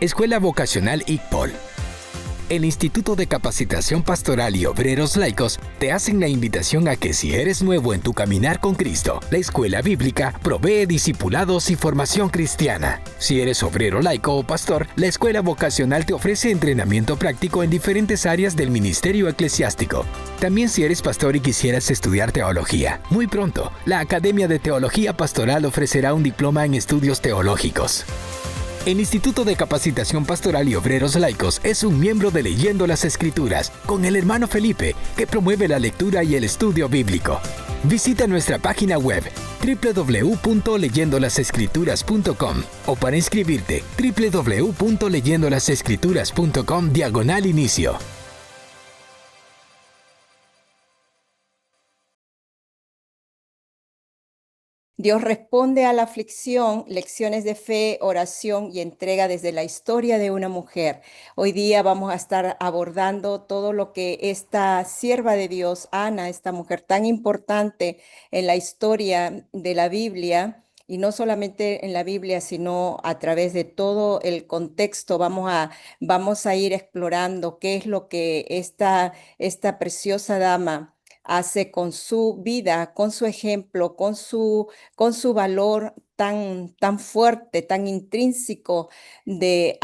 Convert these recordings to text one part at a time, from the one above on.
Escuela Vocacional ICPOL. El Instituto de Capacitación Pastoral y Obreros Laicos te hacen la invitación a que si eres nuevo en tu caminar con Cristo, la Escuela Bíblica provee discipulados y formación cristiana. Si eres obrero laico o pastor, la Escuela Vocacional te ofrece entrenamiento práctico en diferentes áreas del ministerio eclesiástico. También si eres pastor y quisieras estudiar teología, muy pronto, la Academia de Teología Pastoral ofrecerá un diploma en estudios teológicos. El Instituto de Capacitación Pastoral y Obreros Laicos es un miembro de Leyendo las Escrituras, con el hermano Felipe, que promueve la lectura y el estudio bíblico. Visita nuestra página web www.leyendolasescrituras.com o para inscribirte www.leyendolasescrituras.com/inicio. Dios responde a la aflicción, lecciones de fe, oración y entrega desde la historia de una mujer. Hoy día vamos a estar abordando todo lo que esta sierva de Dios, Ana, esta mujer tan importante en la historia de la Biblia, y no solamente en la Biblia, sino a través de todo el contexto, vamos a ir explorando qué es lo que esta preciosa dama hace con su vida, con su ejemplo, con su valor tan fuerte, tan intrínseco de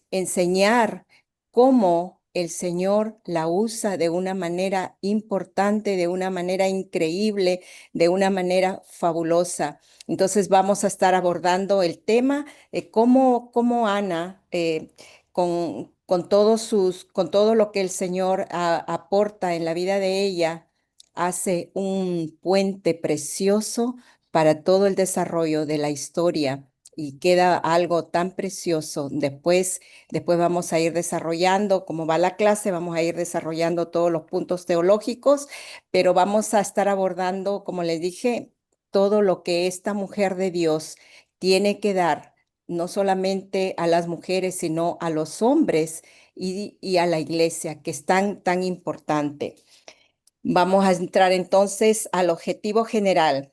enseñar cómo el Señor la usa de una manera importante, de una manera increíble, de una manera fabulosa. Entonces vamos a estar abordando el tema de cómo Ana, con todo lo que el Señor aporta en la vida de ella, hace un puente precioso para todo el desarrollo de la historia y queda algo tan precioso. Después vamos a ir desarrollando, como va la clase, vamos a ir desarrollando todos los puntos teológicos, pero vamos a estar abordando, como les dije, todo lo que esta mujer de Dios tiene que dar, no solamente a las mujeres, sino a los hombres y a la iglesia, que es tan importante. Vamos a entrar entonces al objetivo general.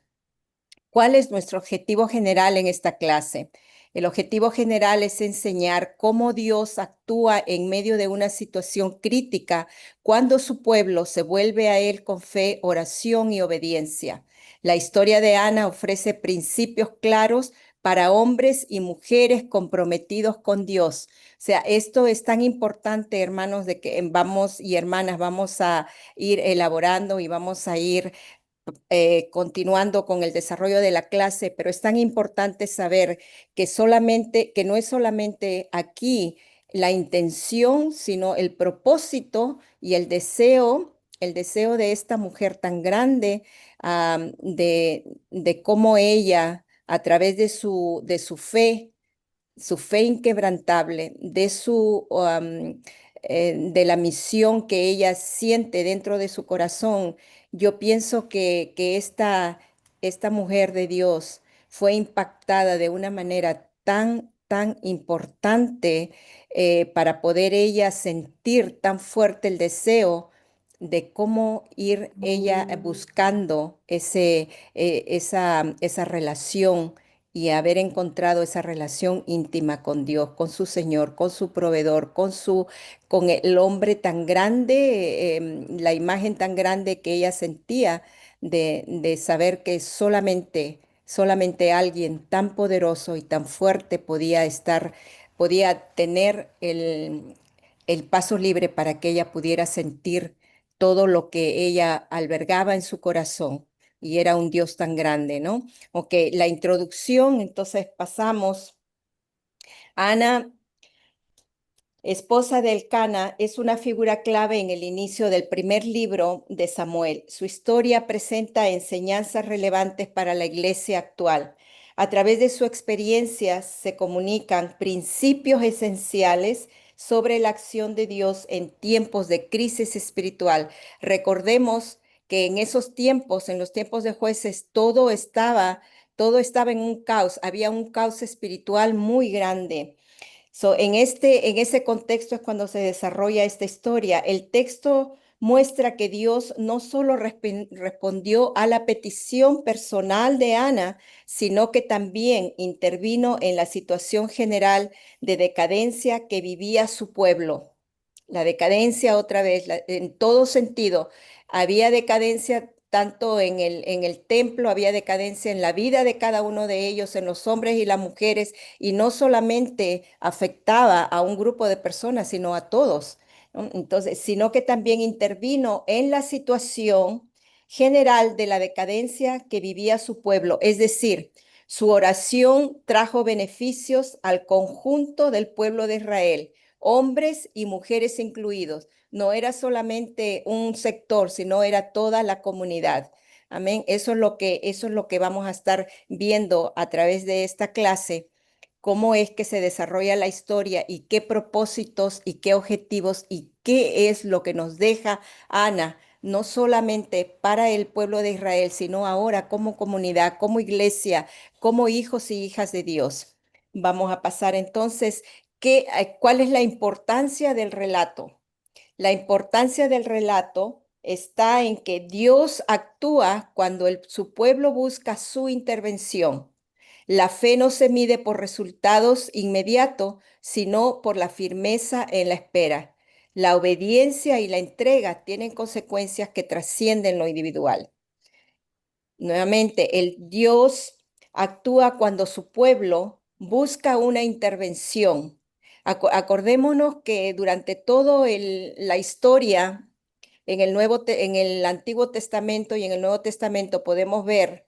¿Cuál es nuestro objetivo general en esta clase? El objetivo general es enseñar cómo Dios actúa en medio de una situación crítica cuando su pueblo se vuelve a Él con fe, oración y obediencia. La historia de Ana ofrece principios claros para hombres y mujeres comprometidos con Dios. O sea, esto es tan importante, hermanos, de que vamos y hermanas, vamos a ir elaborando y vamos a ir continuando con el desarrollo de la clase, pero es tan importante saber que no es solamente aquí la intención, sino el propósito y el deseo de esta mujer tan grande, de cómo ella, a través de su fe inquebrantable, de la misión que ella siente dentro de su corazón. Yo pienso que esta mujer de Dios fue impactada de una manera tan importante, para poder ella sentir tan fuerte el deseo de cómo ir ella buscando esa relación y haber encontrado esa relación íntima con Dios, con su Señor, con su proveedor, con el hombre tan grande, la imagen tan grande que ella sentía de saber que solamente alguien tan poderoso y tan fuerte podía tener el paso libre para que ella pudiera sentir todo lo que ella albergaba en su corazón. Y era un Dios tan grande, ¿no? Ok, la introducción, entonces pasamos. Ana, esposa de Elcana, es una figura clave en el inicio del primer libro de Samuel. Su historia presenta enseñanzas relevantes para la iglesia actual. A través de su experiencia se comunican principios esenciales sobre la acción de Dios en tiempos de crisis espiritual. Recordemos que en esos tiempos, en los tiempos de jueces, todo estaba en un caos, había un caos espiritual muy grande. En ese contexto es cuando se desarrolla esta historia. El texto muestra que Dios no solo respondió a la petición personal de Ana, sino que también intervino en la situación general de decadencia que vivía su pueblo. La decadencia otra vez, en todo sentido. Había decadencia tanto en el templo, había decadencia en la vida de cada uno de ellos, en los hombres y las mujeres, y no solamente afectaba a un grupo de personas, sino a todos, ¿no? Entonces, sino que también intervino en la situación general de la decadencia que vivía su pueblo. Es decir, su oración trajo beneficios al conjunto del pueblo de Israel, hombres y mujeres incluidos. No era solamente un sector, sino era toda la comunidad. Amén. Eso es lo que vamos a estar viendo a través de esta clase, cómo es que se desarrolla la historia y qué propósitos y qué objetivos y qué es lo que nos deja Ana, no solamente para el pueblo de Israel, sino ahora como comunidad, como iglesia, como hijos y hijas de Dios. Vamos a pasar entonces, ¿cuál es la importancia del relato? La importancia del relato está en que Dios actúa cuando su pueblo busca su intervención. La fe no se mide por resultados inmediatos, sino por la firmeza en la espera. La obediencia y la entrega tienen consecuencias que trascienden lo individual. Nuevamente, el Dios actúa cuando su pueblo busca una intervención. Acordémonos que durante toda la historia en el Antiguo Testamento y en el Nuevo Testamento podemos ver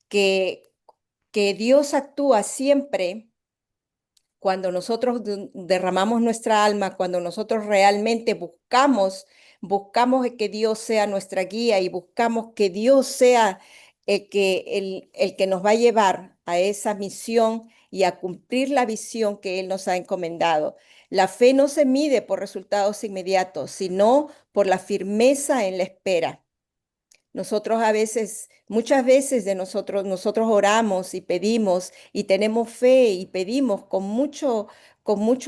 que, que Dios actúa siempre cuando nosotros derramamos nuestra alma, cuando nosotros realmente buscamos que Dios sea nuestra guía y buscamos que Dios sea el que nos va a llevar a esa misión y a cumplir la visión que Él nos ha encomendado. La fe no se mide por resultados inmediatos, sino por la firmeza en la espera. Nosotros a veces, muchas veces nosotros oramos y pedimos y tenemos fe y pedimos con mucho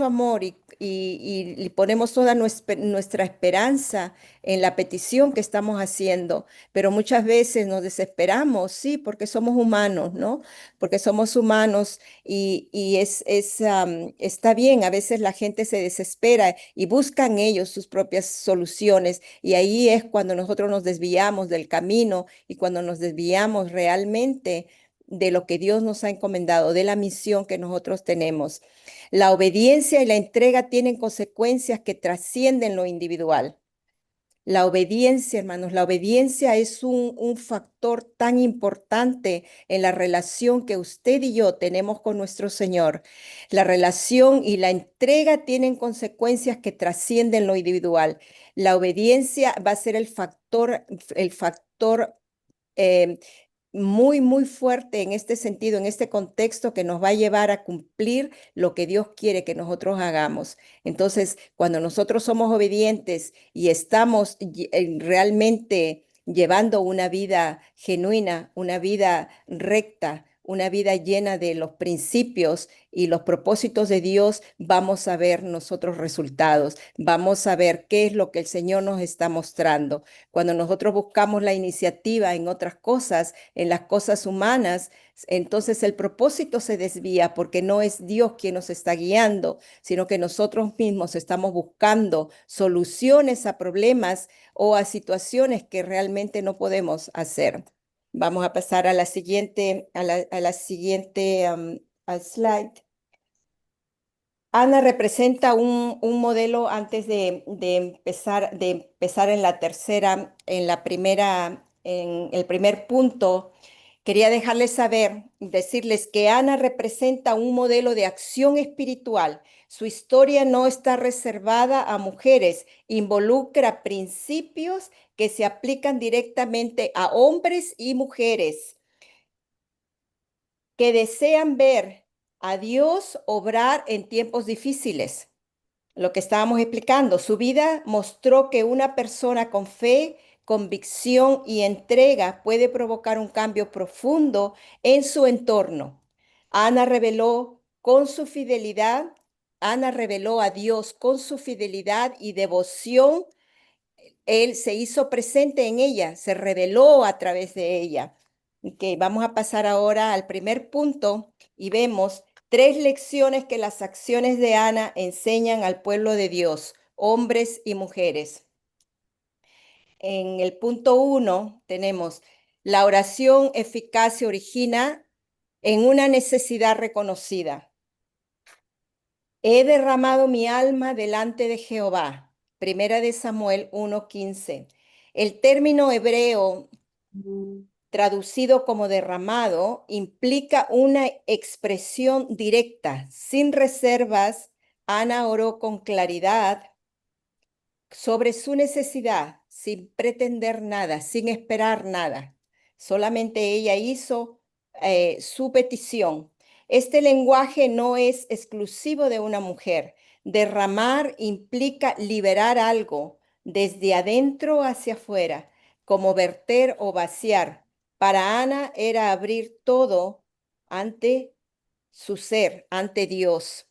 amor y ponemos toda nuestra esperanza en la petición que estamos haciendo. Pero muchas veces nos desesperamos, sí, porque somos humanos, ¿no? Porque somos humanos está bien, a veces la gente se desespera y buscan ellos sus propias soluciones y ahí es cuando nosotros nos desviamos del camino y cuando nos desviamos realmente de lo que Dios nos ha encomendado, de la misión que nosotros tenemos. La obediencia y la entrega tienen consecuencias que trascienden lo individual. La obediencia, hermanos, la obediencia es un factor tan importante en la relación que usted y yo tenemos con nuestro Señor. La relación y la entrega tienen consecuencias que trascienden lo individual. La obediencia va a ser el factor eh, muy fuerte en este sentido, en este contexto que nos va a llevar a cumplir lo que Dios quiere que nosotros hagamos. Entonces, cuando nosotros somos obedientes y estamos realmente llevando una vida genuina, una vida recta, una vida llena de los principios y los propósitos de Dios, vamos a ver nosotros resultados, vamos a ver qué es lo que el Señor nos está mostrando. Cuando nosotros buscamos la iniciativa en otras cosas, en las cosas humanas, entonces el propósito se desvía porque no es Dios quien nos está guiando, sino que nosotros mismos estamos buscando soluciones a problemas o a situaciones que realmente no podemos hacer. Vamos a pasar a la siguiente, al slide. Ana representa un modelo antes de empezar en la tercera, en el primer punto. Quería dejarles saber, decirles que Ana representa un modelo de acción espiritual. Su historia no está reservada a mujeres, involucra principios que se aplican directamente a hombres y mujeres que desean ver a Dios obrar en tiempos difíciles. Lo que estábamos explicando, su vida mostró que una persona con fe, convicción y entrega puede provocar un cambio profundo en su entorno. Ana reveló con su fidelidad, Ana reveló a Dios con su fidelidad y devoción Él se hizo presente en ella, se reveló a través de ella. Ok, vamos a pasar ahora al primer punto y vemos 3 lecciones que las acciones de Ana enseñan al pueblo de Dios, hombres y mujeres. En el punto 1 tenemos la oración eficaz se origina en una necesidad reconocida. He derramado mi alma delante de Jehová. Primera de Samuel 1:15. El término hebreo traducido como derramado implica una expresión directa, sin reservas. Ana oró con claridad sobre su necesidad, sin pretender nada, sin esperar nada. Solamente ella hizo su petición. Este lenguaje no es exclusivo de una mujer. Derramar implica liberar algo desde adentro hacia afuera, como verter o vaciar. Para Ana era abrir todo ante su ser, ante Dios.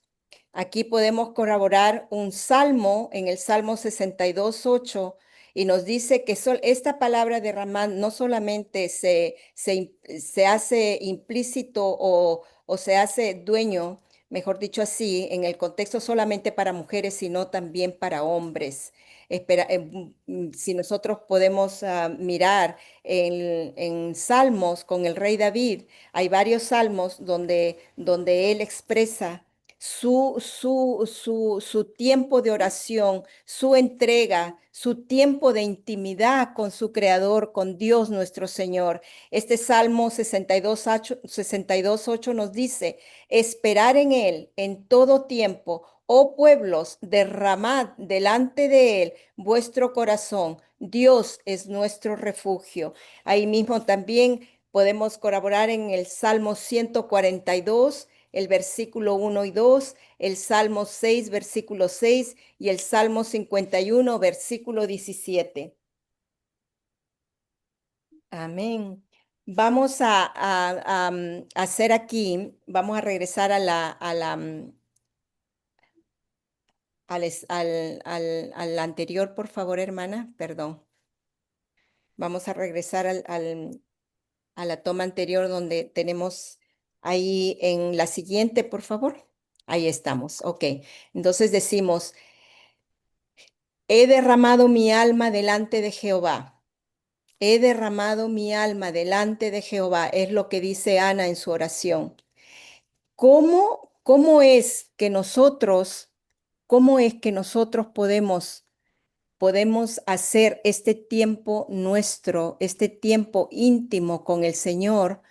Aquí podemos corroborar un salmo en el Salmo 62:8 y nos dice que esta palabra derramar no solamente se hace implícito o se hace dueño, mejor dicho así, en el contexto solamente para mujeres, sino también para hombres. Si nosotros podemos mirar en Salmos con el rey David, hay varios salmos donde él expresa su tiempo de oración, su entrega, su tiempo de intimidad con su Creador, con Dios nuestro Señor. Este Salmo 62:8 nos dice, esperar en Él en todo tiempo, oh pueblos, derramad delante de Él vuestro corazón. Dios es nuestro refugio. Ahí mismo también podemos colaborar en el Salmo 142, el versículo 1 y 2, el Salmo 6, versículo 6 y el Salmo 51, versículo 17. Amén. Vamos a hacer aquí, vamos a regresar al anterior, por favor, hermana, perdón. Vamos a regresar a la toma anterior donde tenemos ahí en la siguiente, por favor. Ahí estamos, ok. Entonces decimos, he derramado mi alma delante de Jehová. He derramado mi alma delante de Jehová, es lo que dice Ana en su oración. ¿Cómo es que nosotros podemos hacer este tiempo nuestro, este tiempo íntimo con el Señor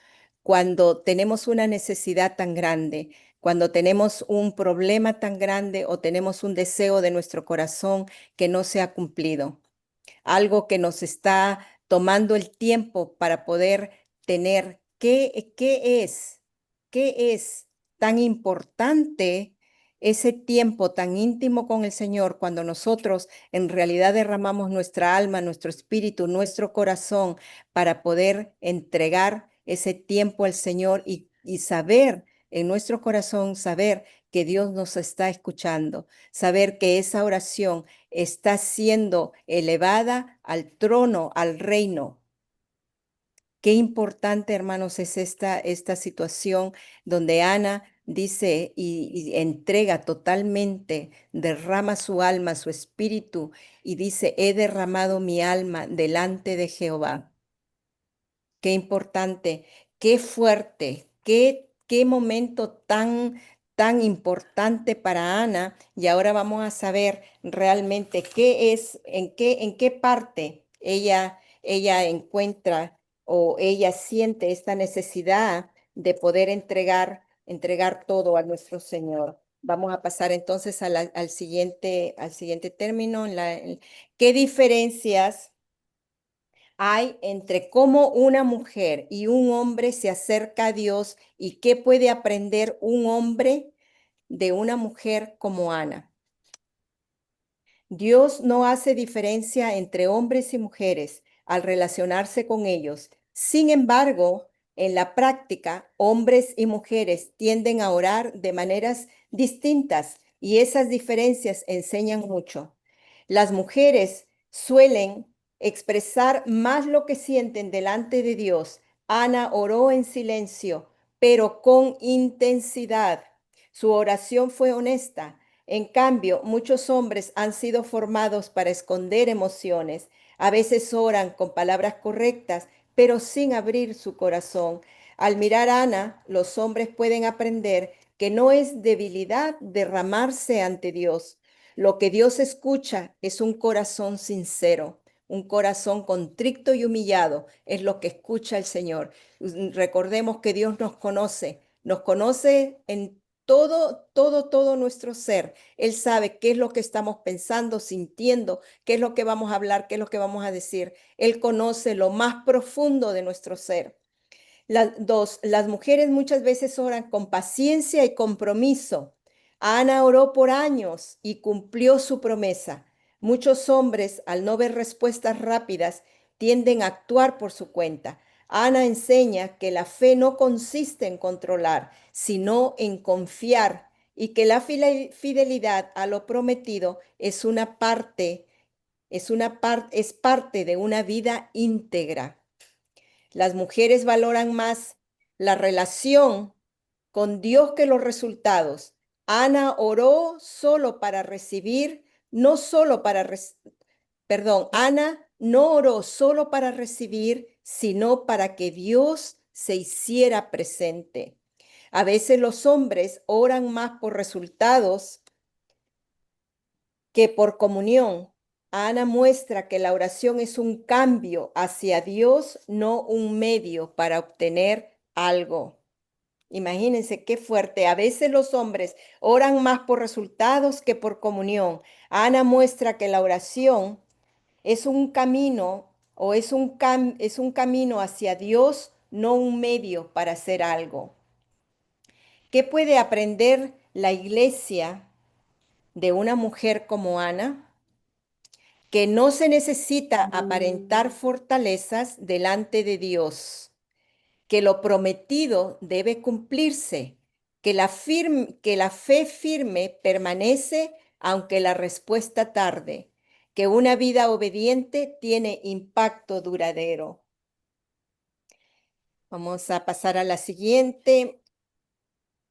cuando tenemos una necesidad tan grande, cuando tenemos un problema tan grande o tenemos un deseo de nuestro corazón que no se ha cumplido? Algo que nos está tomando el tiempo para poder tener. ¿Qué es tan importante ese tiempo tan íntimo con el Señor cuando nosotros en realidad derramamos nuestra alma, nuestro espíritu, nuestro corazón para poder entregar ese tiempo al Señor y saber en nuestro corazón, saber que Dios nos está escuchando, saber que esa oración está siendo elevada al trono, al reino? Qué importante, hermanos, es esta situación donde Ana dice y entrega totalmente, derrama su alma, su espíritu y dice, he derramado mi alma delante de Jehová. Qué importante, qué fuerte, qué momento tan importante para Ana. Y ahora vamos a saber realmente qué es, en qué parte ella encuentra o ella siente esta necesidad de poder entregar todo a nuestro Señor. Vamos a pasar entonces al siguiente término. ¿Qué diferencias hay entre cómo una mujer y un hombre se acerca a Dios y qué puede aprender un hombre de una mujer como Ana? Dios no hace diferencia entre hombres y mujeres al relacionarse con ellos. Sin embargo, en la práctica, hombres y mujeres tienden a orar de maneras distintas y esas diferencias enseñan mucho. Las mujeres suelen expresar más lo que sienten delante de Dios. Ana oró en silencio, pero con intensidad. Su oración fue honesta. En cambio, muchos hombres han sido formados para esconder emociones. A veces oran con palabras correctas, pero sin abrir su corazón. Al mirar a Ana, los hombres pueden aprender que no es debilidad derramarse ante Dios. Lo que Dios escucha es un corazón sincero, un corazón contrito y humillado, es lo que escucha el Señor. Recordemos que Dios nos conoce en todo nuestro ser. Él sabe qué es lo que estamos pensando, sintiendo, qué es lo que vamos a hablar, qué es lo que vamos a decir. Él conoce lo más profundo de nuestro ser. Las mujeres muchas veces oran con paciencia y compromiso. Ana oró por años y cumplió su promesa. Muchos hombres, al no ver respuestas rápidas, tienden a actuar por su cuenta. Ana enseña que la fe no consiste en controlar, sino en confiar y que la fidelidad a lo prometido es parte de una vida íntegra. Las mujeres valoran más la relación con Dios que los resultados. Ana oró solo para recibir, no solo para, perdón, Ana no oró solo para recibir, sino para que Dios se hiciera presente. A veces los hombres oran más por resultados que por comunión. Ana muestra que la oración es un cambio hacia Dios, no un medio para obtener algo. Imagínense qué fuerte. A veces los hombres oran más por resultados que por comunión. Ana muestra que la oración es un camino o es un camino hacia Dios, no un medio para hacer algo. ¿Qué puede aprender la iglesia de una mujer como Ana? Que no se necesita aparentar fortalezas delante de Dios, que lo prometido debe cumplirse, que la fe firme permanece aunque la respuesta tarde, que una vida obediente tiene impacto duradero. Vamos a pasar a la siguiente.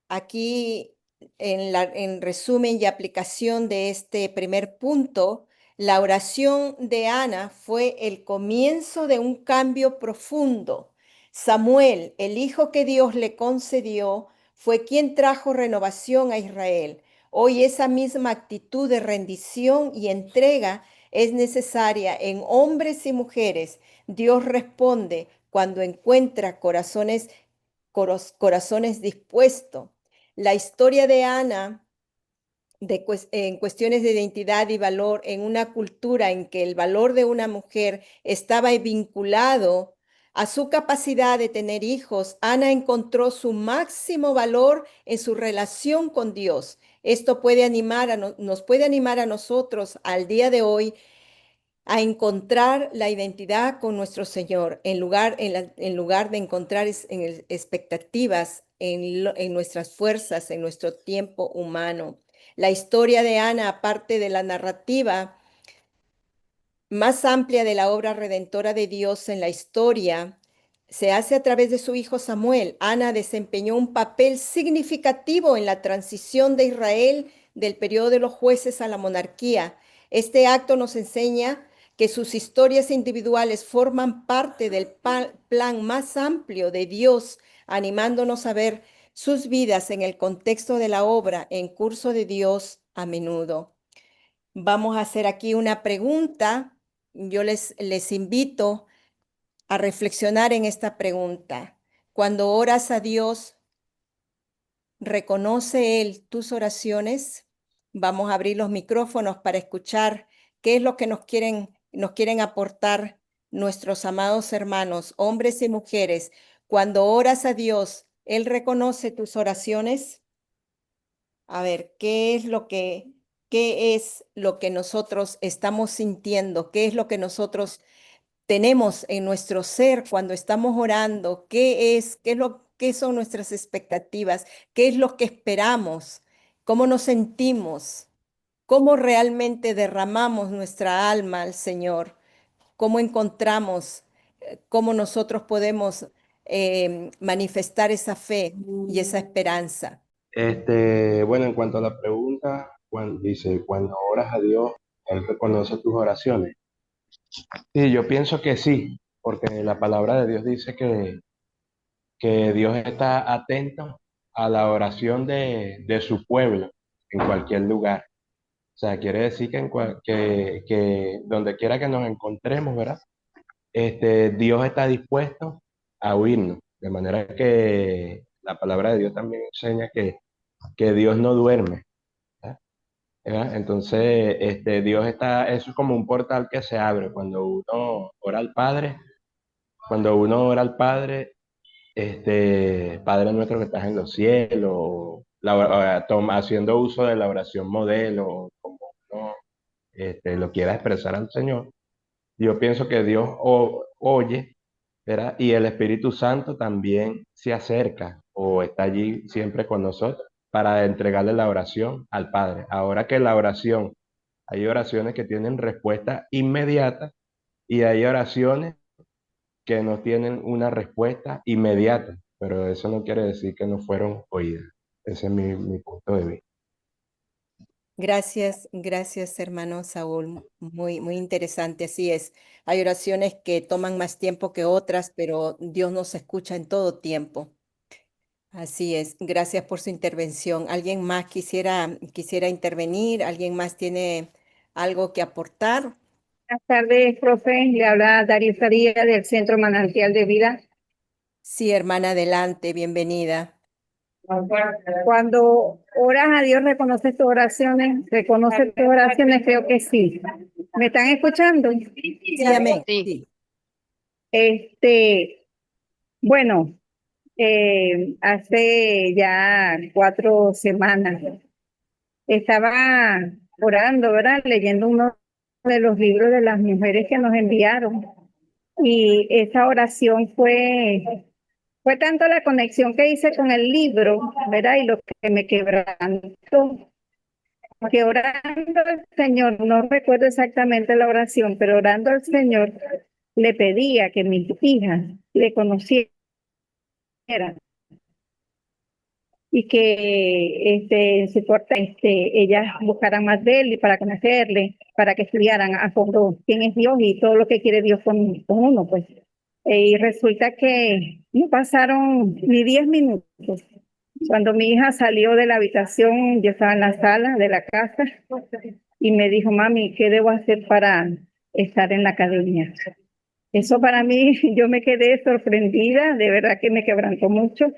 Aquí, en resumen y aplicación de este primer punto, la oración de Ana fue el comienzo de un cambio profundo. Samuel, el hijo que Dios le concedió, fue quien trajo renovación a Israel. Hoy esa misma actitud de rendición y entrega es necesaria en hombres y mujeres. Dios responde cuando encuentra corazones dispuestos. La historia de Ana en cuestiones de identidad y valor en una cultura en que el valor de una mujer estaba vinculado a su capacidad de tener hijos, Ana encontró su máximo valor en su relación con Dios. Esto nos puede animar a nosotros al día de hoy a encontrar la identidad con nuestro Señor, en lugar de encontrar expectativas en nuestras fuerzas, en nuestro tiempo humano. La historia de Ana, aparte de la narrativa más amplia de la obra redentora de Dios en la historia, se hace a través de su hijo Samuel. Ana desempeñó un papel significativo en la transición de Israel del periodo de los jueces a la monarquía. Este acto nos enseña que sus historias individuales forman parte del plan más amplio de Dios, animándonos a ver sus vidas en el contexto de la obra en curso de Dios a menudo. Vamos a hacer aquí una pregunta. Yo les invito a reflexionar en esta pregunta. Cuando oras a Dios, ¿reconoce Él tus oraciones? Vamos a abrir los micrófonos para escuchar qué es lo que nos quieren aportar nuestros amados hermanos, hombres y mujeres. Cuando oras a Dios, ¿Él reconoce tus oraciones? A ver, qué es lo que nosotros estamos sintiendo? ¿Qué es lo que nosotros tenemos en nuestro ser cuando estamos orando? ¿Qué son nuestras expectativas? ¿Qué es lo que esperamos? ¿Cómo nos sentimos? cómo realmente derramamos nuestra alma al Señor, cómo encontramos, cómo nosotros podemos manifestar esa fe y esa esperanza. Bueno, en cuanto a la pregunta, dice, cuando oras a Dios, Él reconoce tus oraciones. Sí, yo pienso que sí, porque la palabra de Dios dice que Dios está atento a la oración de su pueblo en cualquier lugar. O sea, quiere decir que donde quiera que nos encontremos, ¿verdad? Dios está dispuesto a oírnos. De manera que la palabra de Dios también enseña que Dios no duerme. ¿Verdad? ¿Verdad? Entonces, Dios está, eso es como un portal que se abre cuando uno ora al Padre. Cuando uno ora al Padre, Padre nuestro que estás en los cielos, haciendo uso de la oración modelo, como uno lo quiera expresar al Señor. Yo pienso que Dios oye, ¿verdad? Y el Espíritu Santo también se acerca o está allí siempre con nosotros para entregarle la oración al Padre. Ahora que la oración, hay oraciones que tienen respuesta inmediata y hay oraciones que no tienen una respuesta inmediata, pero eso no quiere decir que no fueron oídas. Ese es mi punto de vista. Gracias, gracias, hermano Saúl. Muy, muy interesante, así es. Hay oraciones que toman más tiempo que otras, pero Dios nos escucha en todo tiempo. Así es. Gracias por su intervención. ¿Alguien más quisiera intervenir? ¿Alguien más tiene algo que aportar? Buenas tardes, profe. Le habla Darío Faría del Centro Manantial de Vida. Sí, hermana, adelante, bienvenida. Cuando oras a Dios, reconoce tus oraciones, creo que sí. ¿Me están escuchando? Sí, amén. Sí, Sí. Este, bueno, hace ya 4 semanas estaba orando, ¿verdad? Leyendo uno de los libros de las mujeres que nos enviaron. Y esa oración fue tanto la conexión que hice con el libro, ¿verdad? Y lo que me quebrantó, que orando al Señor, no recuerdo exactamente la oración, pero orando al Señor, le pedía que mis hijas le conocieran y que en su corta, ellas buscaran más de él y para conocerle, para que estudiaran a fondo quién es Dios y todo lo que quiere Dios con uno, pues. Y resulta que no pasaron ni 10 minutos. Cuando mi hija salió de la habitación, yo estaba en la sala de la casa y me dijo, mami, ¿qué debo hacer para estar en la academia? Eso para mí, yo me quedé sorprendida, de verdad que me quebrantó mucho.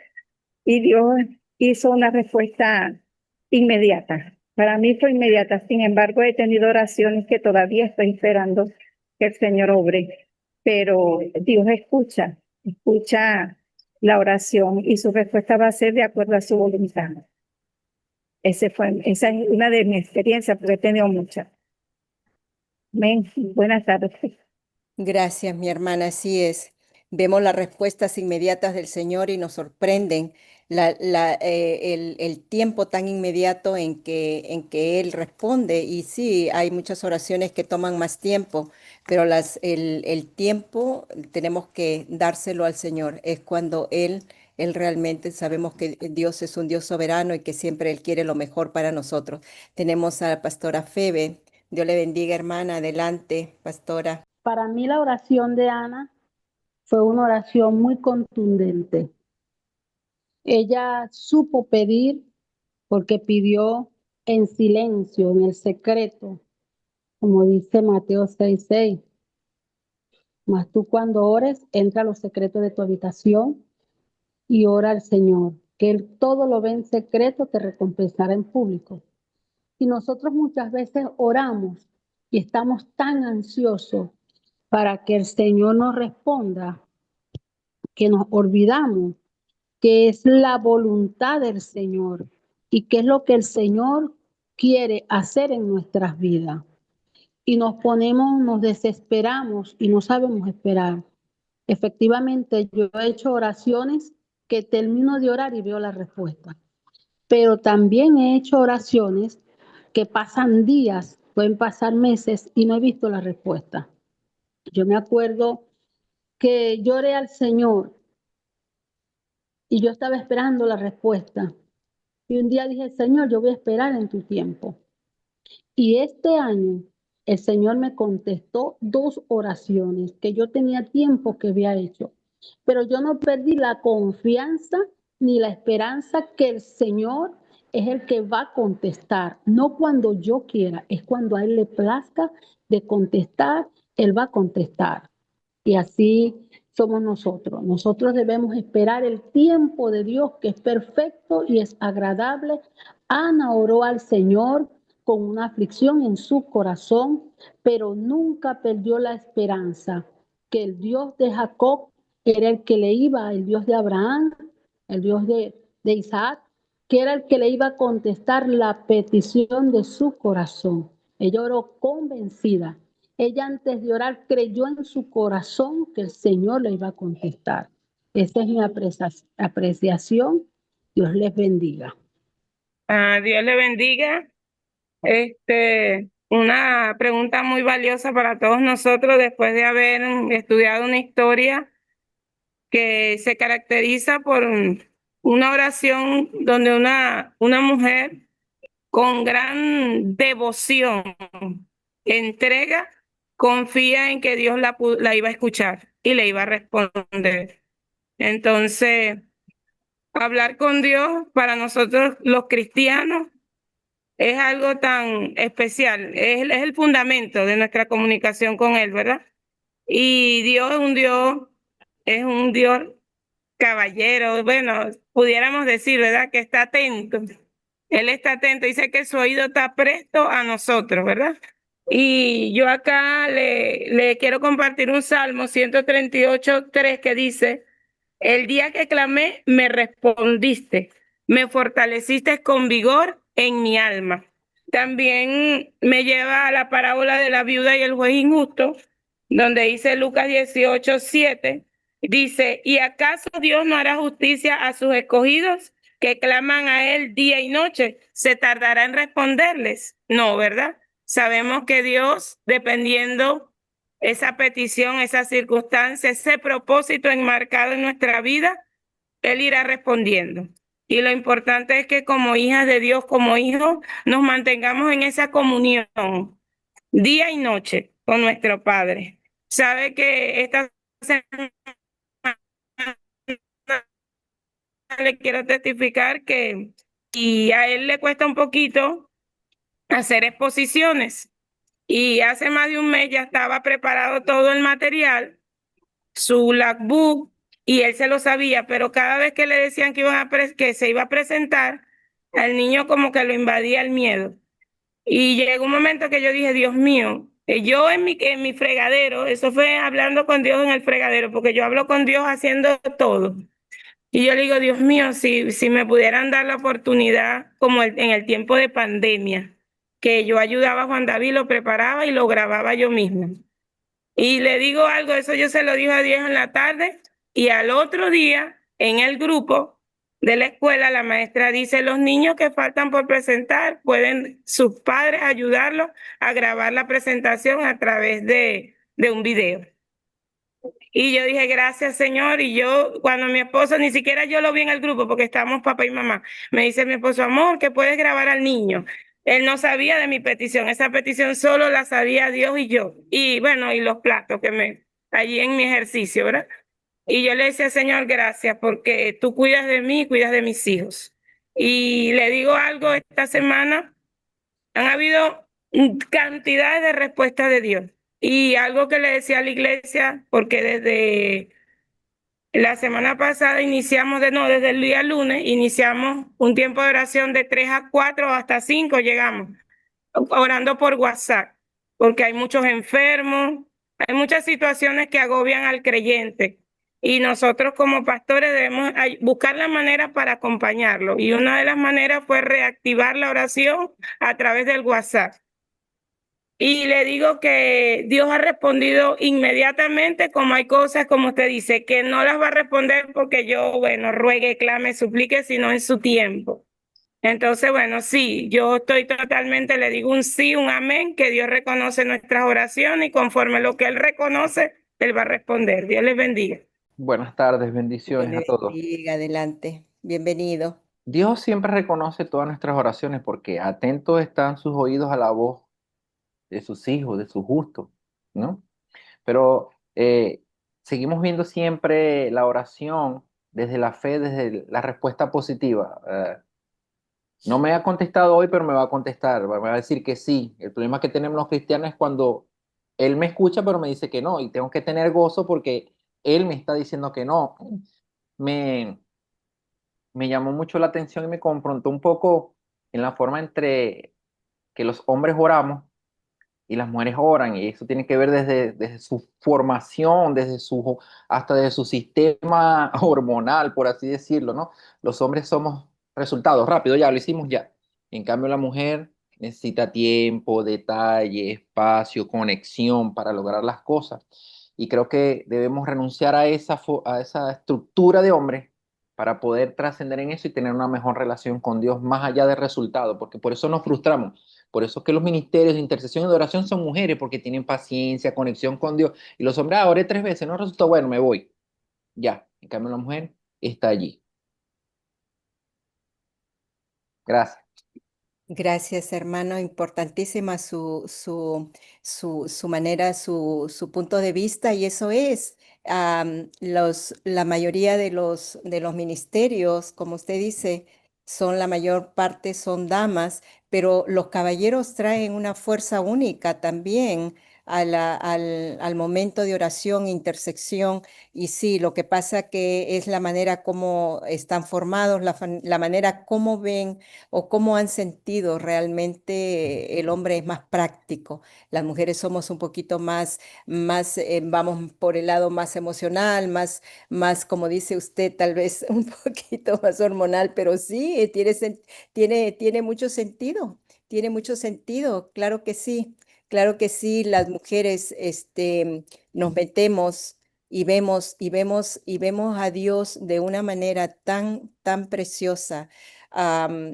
Y Dios hizo una respuesta inmediata. Para mí fue inmediata. Sin embargo, he tenido oraciones que todavía estoy esperando que el Señor obre. Pero Dios escucha la oración y su respuesta va a ser de acuerdo a su voluntad. Esa es una de mis experiencias, porque he tenido muchas. Amén. Buenas tardes. Gracias, mi hermana, así es. Vemos las respuestas inmediatas del Señor y nos sorprenden el tiempo tan inmediato en que Él responde. Y sí, hay muchas oraciones que toman más tiempo, pero el tiempo tenemos que dárselo al Señor. Es cuando Él realmente sabemos que Dios es un Dios soberano y que siempre Él quiere lo mejor para nosotros. Tenemos a la pastora Febe. Dios le bendiga, hermana. Adelante, pastora. para mí la oración de Ana fue una oración muy contundente. Ella supo pedir porque pidió en silencio, en el secreto, como dice Mateo 6:6. Mas tú cuando ores, entra a los secretos de tu habitación y ora al Señor, que Él todo lo ve en secreto, te recompensará en público. Y nosotros muchas veces oramos y estamos tan ansiosos para que el Señor nos responda, que nos olvidamos que es la voluntad del Señor y qué es lo que el Señor quiere hacer en nuestras vidas. Y nos desesperamos y no sabemos esperar. Efectivamente, yo he hecho oraciones que termino de orar y veo la respuesta, pero también he hecho oraciones que pasan días, pueden pasar meses y no he visto la respuesta. Yo me acuerdo que lloré al Señor y yo estaba esperando la respuesta. Y un día dije, Señor, yo voy a esperar en tu tiempo. Y este año el Señor me contestó 2 oraciones que yo tenía tiempo que había hecho. Pero yo no perdí la confianza ni la esperanza que el Señor es el que va a contestar. No cuando yo quiera, es cuando a Él le plazca de contestar, Él va a contestar. Y así somos nosotros. Nosotros debemos esperar el tiempo de Dios que es perfecto y es agradable. Ana oró al Señor con una aflicción en su corazón, pero nunca perdió la esperanza que el Dios de Jacob era el que le iba, el Dios de Abraham, el Dios de Isaac, que era el que le iba a contestar la petición de su corazón. Ella oró convencida. Ella antes de orar creyó en su corazón que el Señor le iba a contestar. Esa es mi apreciación. Dios les bendiga. Dios le bendiga. Una pregunta muy valiosa para todos nosotros después de haber estudiado una historia que se caracteriza por una oración donde una mujer con gran devoción, entrega, confía en que Dios la iba a escuchar y le iba a responder. Entonces, hablar con Dios para nosotros los cristianos es algo tan especial, es el fundamento de nuestra comunicación con Él, ¿verdad? Y Dios es un Dios caballero, bueno, pudiéramos decir, ¿verdad? Que está atento. Él está atento, dice que su oído está presto a nosotros, ¿verdad? Y yo acá le quiero compartir un Salmo 138:3 que dice: el día que clamé, me respondiste, me fortaleciste con vigor en mi alma. También me lleva a la parábola de la viuda y el juez injusto, donde dice Lucas 18:7, dice: ¿y acaso Dios no hará justicia a sus escogidos que claman a Él día y noche? ¿Se tardará en responderles? No, ¿verdad? Sabemos que Dios, dependiendo esa petición, esa circunstancia, ese propósito enmarcado en nuestra vida, Él irá respondiendo. Y lo importante es que como hijas de Dios, como hijos, nos mantengamos en esa comunión día y noche con nuestro Padre. Sabe que esta semana le quiero testificar que y a él le cuesta un poquito hacer exposiciones. Y hace más de un mes ya estaba preparado todo el material, su logbook, y él se lo sabía, pero cada vez que le decían que se iba a presentar, al niño como que lo invadía el miedo. Y llegó un momento que yo dije, Dios mío, yo en mi fregadero, eso fue hablando con Dios en el fregadero, porque yo hablo con Dios haciendo todo. Y yo le digo, Dios mío, si me pudieran dar la oportunidad, como en el tiempo de pandemia, que yo ayudaba a Juan David, lo preparaba y lo grababa yo misma. Y le digo algo, eso yo se lo dije a Dios en la tarde, y al otro día, en el grupo de la escuela, la maestra dice: los niños que faltan por presentar, pueden sus padres ayudarlos a grabar la presentación a través de un video. Y yo dije, gracias, Señor. Y yo, cuando mi esposo, ni siquiera yo lo vi en el grupo, porque estábamos papá y mamá, me dice mi esposo: amor, que puedes grabar al niño. Él no sabía de mi petición, esa petición solo la sabía Dios y yo. Y bueno, y los platos allí en mi ejercicio, ¿verdad? Y yo le decía, Señor, gracias, porque tú cuidas de mí y cuidas de mis hijos. Y le digo algo, esta semana han habido cantidades de respuestas de Dios. Y algo que le decía a la iglesia, porque desde la semana pasada desde el día lunes, iniciamos un tiempo de oración de 3 a 4 hasta 5 llegamos, orando por WhatsApp, porque hay muchos enfermos, hay muchas situaciones que agobian al creyente. Y nosotros como pastores debemos buscar la manera para acompañarlo. Y una de las maneras fue reactivar la oración a través del WhatsApp. Y le digo que Dios ha respondido inmediatamente, como hay cosas, como usted dice, que no las va a responder porque yo, bueno, ruegue, clame, suplique, sino en su tiempo. Entonces, bueno, sí, yo estoy totalmente, le digo un sí, un amén, que Dios reconoce nuestras oraciones y conforme lo que Él reconoce, Él va a responder. Dios les bendiga. Buenas tardes, Dios bendiciones a le todos. bendiga, adelante. Bienvenido. Dios siempre reconoce todas nuestras oraciones porque atentos están sus oídos a la voz de sus hijos, de sus justos, ¿no? Pero seguimos viendo siempre la oración desde la fe, desde la respuesta positiva. No me ha contestado hoy, pero me va a contestar, me va a decir que sí. El problema que tenemos los cristianos es cuando Él me escucha, pero me dice que no, y tengo que tener gozo porque Él me está diciendo que no. Me, me llamó mucho la atención y me confrontó un poco en la forma entre que los hombres oramos y las mujeres oran, y eso tiene que ver desde su formación, hasta desde su sistema hormonal, por así decirlo, ¿no? Los hombres somos resultados, rápido, ya lo hicimos ya. En cambio, la mujer necesita tiempo, detalle, espacio, conexión para lograr las cosas. Y creo que debemos renunciar a esa estructura de hombre para poder trascender en eso y tener una mejor relación con Dios más allá del resultado, porque por eso nos frustramos. Por eso es que los ministerios de intercesión y de oración son mujeres, porque tienen paciencia, conexión con Dios. Y los hombres, oré 3 veces, no resultó bueno, me voy. Ya, en cambio la mujer está allí. Gracias. Gracias, hermano. Importantísima su manera, su punto de vista, y eso es. La mayoría de los ministerios, como usted dice, son la mayor parte son damas, pero los caballeros traen una fuerza única también al momento de oración, intersección. Y sí, lo que pasa que es la manera como están formados, la manera como ven o cómo han sentido realmente. El hombre es más práctico, las mujeres somos un poquito vamos por el lado más emocional, como dice usted, tal vez un poquito más hormonal, pero sí, tiene mucho sentido, tiene mucho sentido, claro que sí, las mujeres nos metemos y vemos a Dios de una manera tan preciosa.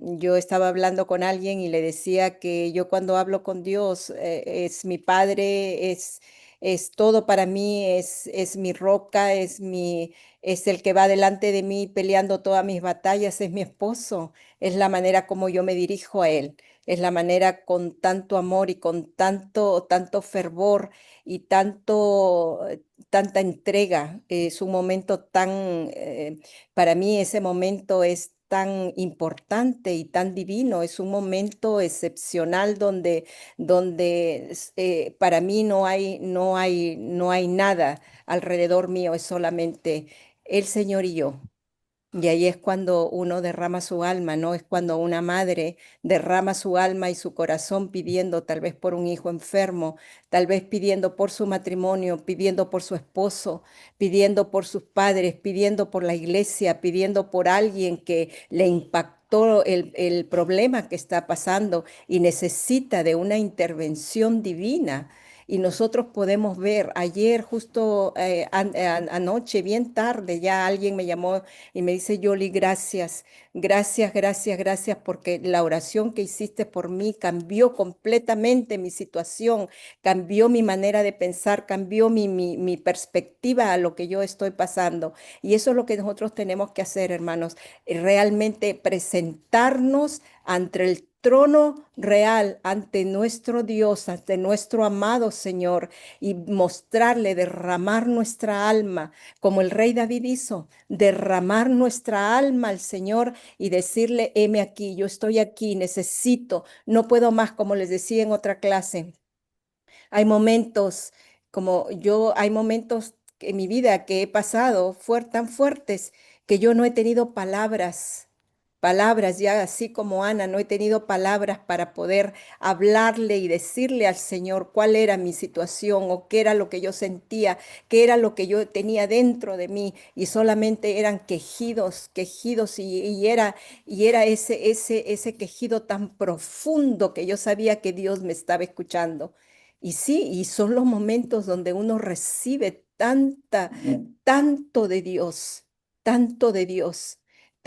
Yo estaba hablando con alguien y le decía que yo cuando hablo con Dios, es mi padre, es todo para mí, es mi roca, es el que va delante de mí peleando todas mis batallas, es mi esposo, es la manera como yo me dirijo a él, es la manera con tanto amor y con tanto fervor y tanta entrega. Es un momento para mí ese momento es tan importante y tan divino, es un momento excepcional donde para mí no hay nada alrededor mío, es solamente el Señor y yo. Y ahí es cuando uno derrama su alma, ¿no? Es cuando una madre derrama su alma y su corazón pidiendo tal vez por un hijo enfermo, tal vez pidiendo por su matrimonio, pidiendo por su esposo, pidiendo por sus padres, pidiendo por la iglesia, pidiendo por alguien que le impactó el problema que está pasando y necesita de una intervención divina. Y nosotros podemos ver, ayer justo anoche, bien tarde, ya alguien me llamó y me dice, Yoli, gracias, porque la oración que hiciste por mí cambió completamente mi situación, cambió mi manera de pensar, cambió mi perspectiva a lo que yo estoy pasando. Y eso es lo que nosotros tenemos que hacer, hermanos, realmente presentarnos ante el trono real, ante nuestro Dios, ante nuestro amado Señor, y mostrarle, derramar nuestra alma, como el rey David hizo, derramar nuestra alma al Señor y decirle, heme aquí, yo estoy aquí, necesito, no puedo más, como les decía en otra clase. Hay momentos hay momentos en mi vida que he pasado tan fuertes que yo no he tenido palabras, ya así como Ana, no he tenido palabras para poder hablarle y decirle al Señor cuál era mi situación o qué era lo que yo sentía, qué era lo que yo tenía dentro de mí, y solamente eran quejidos, y era ese quejido tan profundo que yo sabía que Dios me estaba escuchando. Y sí, y son los momentos donde uno recibe tanto de Dios, tanto de Dios,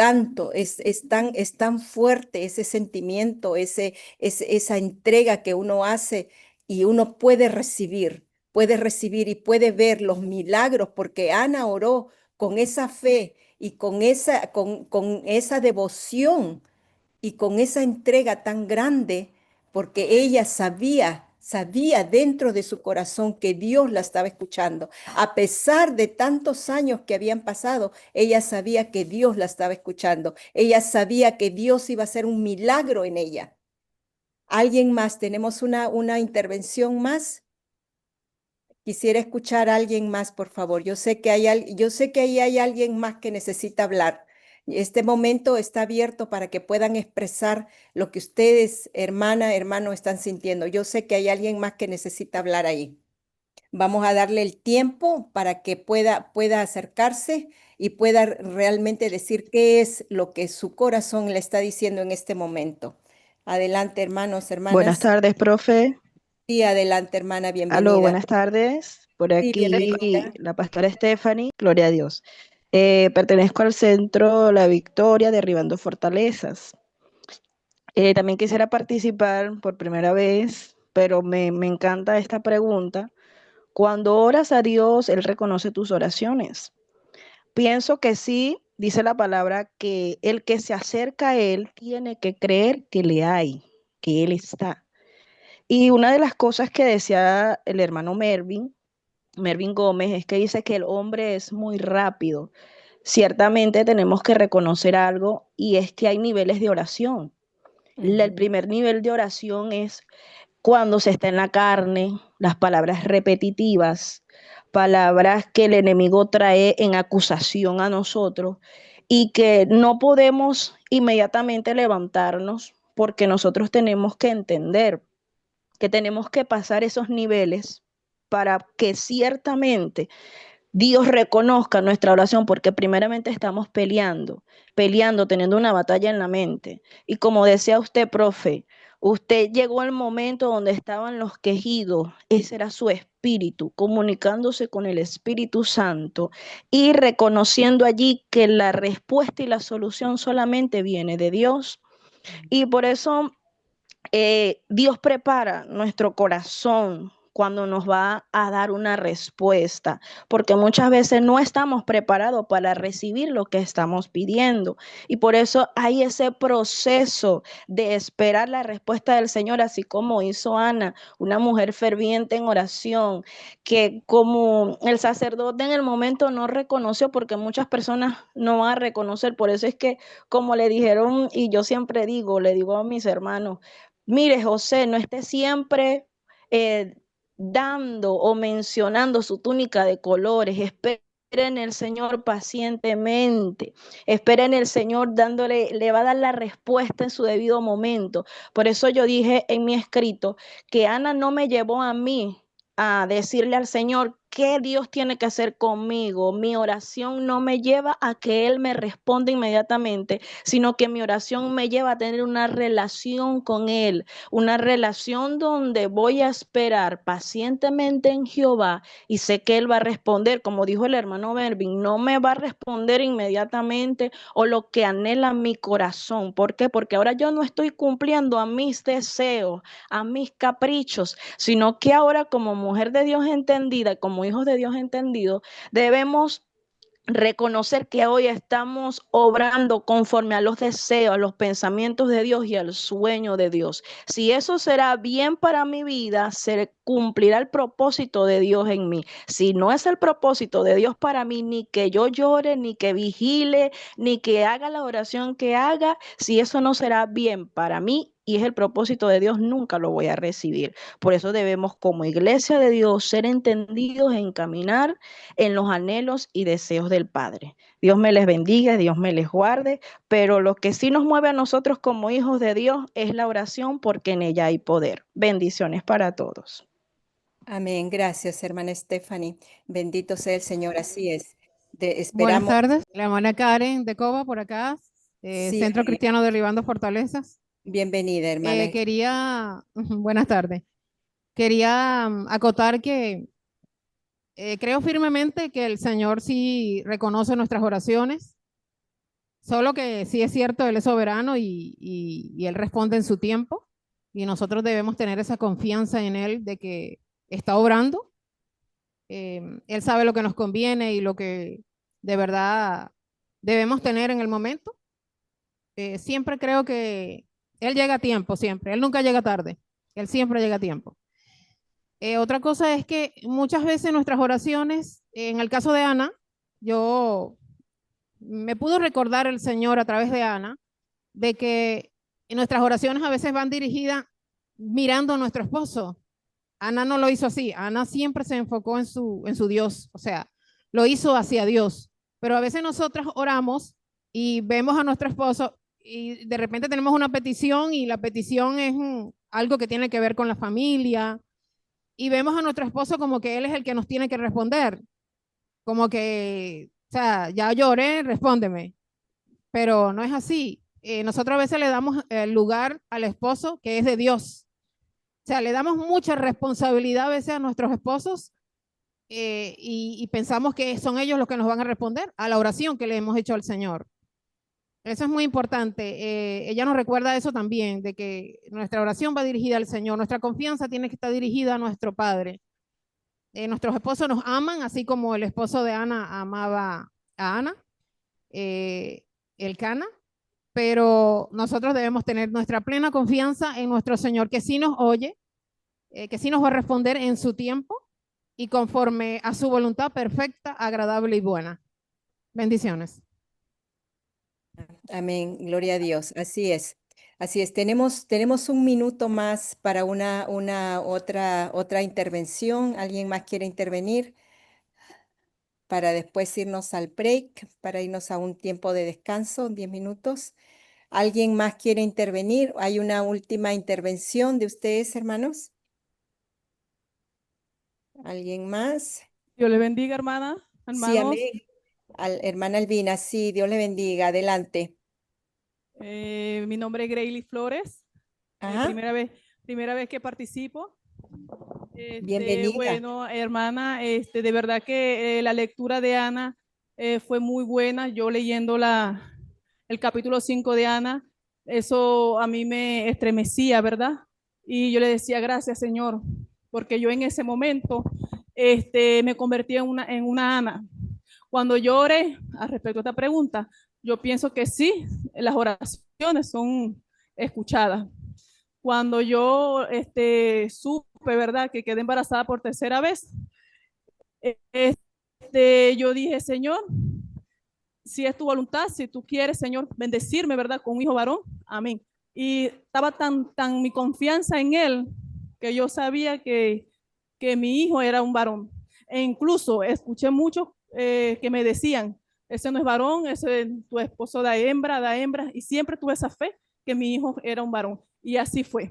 tanto, es tan fuerte ese sentimiento, esa entrega que uno hace y uno puede recibir y puede ver los milagros, porque Ana oró con esa fe y con esa devoción y con esa entrega tan grande, porque ella sabía dentro de su corazón que Dios la estaba escuchando. A pesar de tantos años que habían pasado, ella sabía que Dios la estaba escuchando. Ella sabía que Dios iba a hacer un milagro en ella. ¿Alguien más? ¿Tenemos una intervención más? Quisiera escuchar a alguien más, por favor. Yo sé que ahí hay alguien más que necesita hablar. Este momento está abierto para que puedan expresar lo que ustedes, hermana, hermano, están sintiendo. Yo sé que hay alguien más que necesita hablar ahí. Vamos a darle el tiempo para que pueda acercarse y pueda realmente decir qué es lo que su corazón le está diciendo en este momento. Adelante, hermanos, Buenas hermanas. tardes, profe. Sí, adelante, hermana, Aló, bienvenida. buenas tardes. Por Sí, aquí bienvenida. la pastora Stephanie, gloria a Dios. Pertenezco al centro La Victoria, Derribando Fortalezas. También quisiera participar por primera vez, pero me encanta esta pregunta. Cuando oras a Dios, Él reconoce tus oraciones. Pienso que sí, dice la palabra, que el que se acerca a Él tiene que creer que le hay, que Él está. Y una de las cosas que decía el hermano Mervin Gómez, es que dice que el hombre es muy rápido. Ciertamente tenemos que reconocer algo y es que hay niveles de oración. El Ujú, primer nivel de oración es cuando se está en la carne, las palabras repetitivas, palabras que el enemigo trae en acusación a nosotros y que no podemos inmediatamente levantarnos porque nosotros tenemos que entender que tenemos que pasar esos niveles para que ciertamente Dios reconozca nuestra oración, porque primeramente estamos peleando, teniendo una batalla en la mente. Y como decía usted, profe, usted llegó al momento donde estaban los quejidos, ese era su espíritu, comunicándose con el Espíritu Santo y reconociendo allí que la respuesta y la solución solamente viene de Dios. Y por eso Dios prepara nuestro corazón cuando nos va a dar una respuesta, porque muchas veces no estamos preparados para recibir lo que estamos pidiendo. Y por eso hay ese proceso de esperar la respuesta del Señor, así como hizo Ana, una mujer ferviente en oración, que como el sacerdote en el momento no reconoció, porque muchas personas no van a reconocer. Por eso es que, como le dijeron, y yo siempre digo, le digo a mis hermanos, mire, José, no esté siempre eh, dando o mencionando su túnica de colores. Espera en el Señor pacientemente. Espera en el Señor le va a dar la respuesta en su debido momento. Por eso yo dije en mi escrito que Ana no me llevó a mí a decirle al Señor qué Dios tiene que hacer conmigo. Mi oración no me lleva a que Él me responda inmediatamente, sino que mi oración me lleva a tener una relación con Él, una relación donde voy a esperar pacientemente en Jehová y sé que Él va a responder, como dijo el hermano Mervin, no me va a responder inmediatamente o lo que anhela mi corazón. ¿Por qué? Porque ahora yo no estoy cumpliendo a mis deseos, a mis caprichos, sino que ahora como mujer de Dios entendida, como hijos de Dios entendidos, debemos reconocer que hoy estamos obrando conforme a los deseos, a los pensamientos de Dios y al sueño de Dios. Si eso será bien para mi vida, se cumplirá el propósito de Dios en mí. Si no es el propósito de Dios para mí, ni que yo llore, ni que vigile, ni que haga la oración que haga, si eso no será bien para mí y es el propósito de Dios, nunca lo voy a recibir. Por eso debemos como iglesia de Dios ser entendidos en caminar en los anhelos y deseos del Padre. Dios me les bendiga, Dios me les guarde, pero lo que sí nos mueve a nosotros como hijos de Dios es la oración, porque en ella hay poder. Bendiciones para todos. amén. Gracias, hermana Stephanie. Bendito sea el Señor, así es. Buenas Esperamos, tardes, la hermana Karen de Coba por acá, sí, Centro Cristiano Derribando Fortalezas. bienvenida, hermana. Buenas tardes, quería acotar que creo firmemente que el Señor sí reconoce nuestras oraciones Solo que sí es cierto, Él es soberano y Él responde en su tiempo. Y nosotros debemos tener esa confianza en Él de que está obrando. Él sabe lo que nos conviene y lo que de verdad debemos tener en el momento. Siempre creo que Él llega a tiempo, siempre. Él nunca llega tarde. Él siempre llega a tiempo. Otra cosa es que muchas veces nuestras oraciones, en el caso de Ana, yo me pudo recordar el Señor a través de Ana, de que nuestras oraciones a veces van dirigidas mirando a nuestro esposo. Ana no lo hizo así. Ana siempre se enfocó en su Dios, o sea, lo hizo hacia Dios. Pero a veces nosotras oramos y vemos a nuestro esposo y de repente tenemos una petición y la petición es algo que tiene que ver con la familia y vemos a nuestro esposo como que él es el que nos tiene que responder, como que, o sea, ya lloré, respóndeme, pero no es así. Nosotros a veces le damos el lugar al esposo que es de Dios. O sea, le damos mucha responsabilidad a veces a nuestros esposos y pensamos que son ellos los que nos van a responder a la oración que le hemos hecho al Señor. Eso es muy importante. Ella nos recuerda eso también, de que nuestra oración va dirigida al Señor, nuestra confianza tiene que estar dirigida a nuestro Padre. Nuestros esposos nos aman, así como el esposo de Ana amaba a Ana, Elcana, pero nosotros debemos tener nuestra plena confianza en nuestro Señor, que sí nos oye, que sí nos va a responder en su tiempo y conforme a su voluntad perfecta, agradable y buena. Bendiciones. Amén, gloria a Dios, así es. Así es, tenemos un minuto más para otra intervención. ¿Alguien más quiere intervenir? Para después irnos al break, para irnos a un tiempo de descanso, 10 minutos. ¿Alguien más quiere intervenir? ¿Hay una última intervención de ustedes, hermanos? ¿Alguien más? Dios le bendiga, hermana, Sí, hermanos. amén. Hermana Albina, sí, Dios le bendiga. Adelante. Mi nombre es Greyly Flores. Ajá. Primera vez que participo. Bienvenida. Bueno, hermana, de verdad que la lectura de Ana fue muy buena. Yo leyendo el capítulo 5 de Ana, eso a mí me estremecía, ¿verdad? Y yo le decía, gracias, Señor, porque yo en ese momento me convertí en una Ana. Cuando yo oré al respecto a esta pregunta, yo pienso que sí, las oraciones son escuchadas. Cuando yo supe, ¿verdad?, que quedé embarazada por tercera vez, yo dije, Señor, si es tu voluntad, si tú quieres, Señor, bendecirme, ¿verdad?, con un hijo varón, amén. Y estaba tan mi confianza en él que yo sabía que mi hijo era un varón. E incluso escuché muchos que me decían, ese no es varón, ese es tu esposo da hembra, y siempre tuve esa fe que mi hijo era un varón. Y así fue.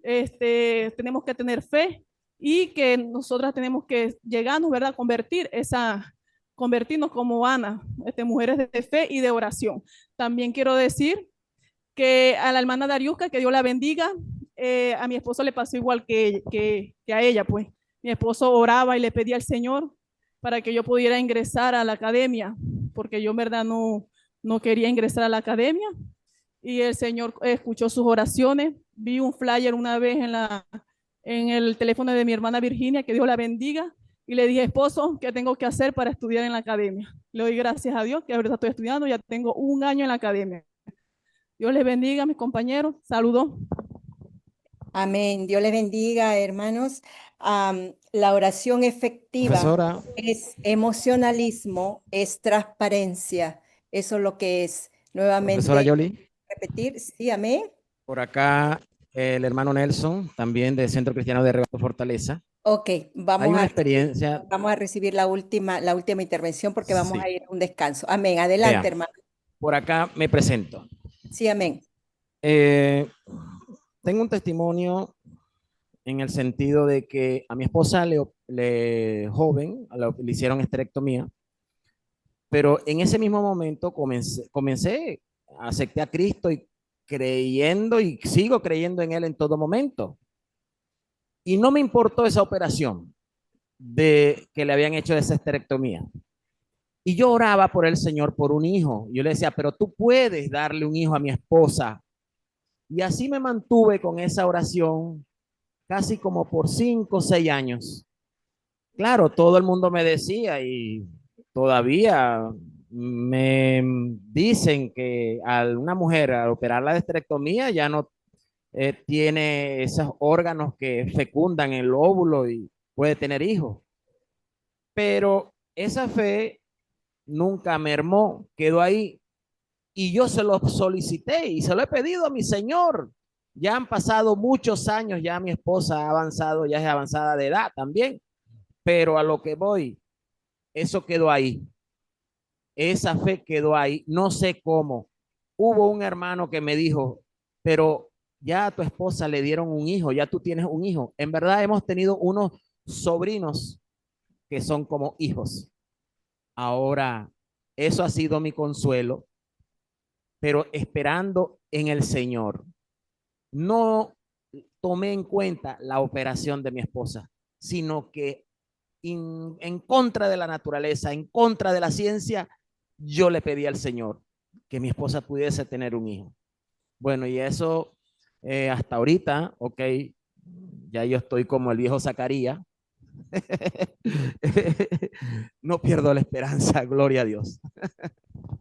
Tenemos que tener fe y que nosotras tenemos que llegarnos, ¿verdad?, convertirnos como Ana, mujeres de fe y de oración. También quiero decir que a la hermana Dariusca, que Dios la bendiga, a mi esposo le pasó igual que a ella, pues. Mi esposo oraba y le pedía al Señor para que yo pudiera ingresar a la academia, porque yo en verdad no quería ingresar a la academia, y el Señor escuchó sus oraciones. Vi un flyer una vez en el teléfono de mi hermana Virginia, que Dios la bendiga, y le dije, esposo, ¿qué tengo que hacer para estudiar en la academia? Le doy gracias a Dios que ahorita estoy estudiando, ya tengo un año en la academia. Dios les bendiga, mis compañeros. Saludos. Amén. Dios les bendiga, hermanos. La oración efectiva Profesora. es emocionalismo, es transparencia. Eso es lo que es. Nuevamente, Profesora Yoli. repetir. Sí, amén. Por acá, el hermano Nelson, también del Centro Cristiano de Rebato Fortaleza. Ok, Hay vamos una a experiencia. recibir la última intervención porque vamos Sí. a ir a un descanso. Amén. Adelante, Vea, hermano. por acá me presento. Sí, amén. Tengo un testimonio en el sentido de que a mi esposa joven le hicieron esterectomía, pero en ese mismo momento comencé, acepté a Cristo y creyendo y sigo creyendo en Él en todo momento. Y no me importó esa operación de que le habían hecho esa esterectomía. Y yo oraba por el Señor por un hijo. Yo le decía, pero tú puedes darle un hijo a mi esposa. Y así me mantuve con esa oración casi como por 5 o 6 años. Claro, todo el mundo me decía y todavía me dicen que a una mujer al operar la esterectomía ya no tiene esos órganos que fecundan el óvulo y puede tener hijos. Pero esa fe nunca mermó, quedó ahí. Y yo se lo solicité y se lo he pedido a mi Señor. Ya han pasado muchos años, ya mi esposa ha avanzado, ya es avanzada de edad también, pero a lo que voy, eso quedó ahí. Esa fe quedó ahí. No sé cómo. Hubo un hermano que me dijo, pero ya a tu esposa le dieron un hijo, ya tú tienes un hijo. En verdad hemos tenido unos sobrinos que son como hijos. Ahora, eso ha sido mi consuelo, pero esperando en el Señor. No tomé en cuenta la operación de mi esposa, sino que en contra de la naturaleza, en contra de la ciencia, yo le pedí al Señor que mi esposa pudiese tener un hijo. Bueno, y eso hasta ahorita, ok, ya yo estoy como el viejo Zacarías. No pierdo la esperanza, gloria a Dios.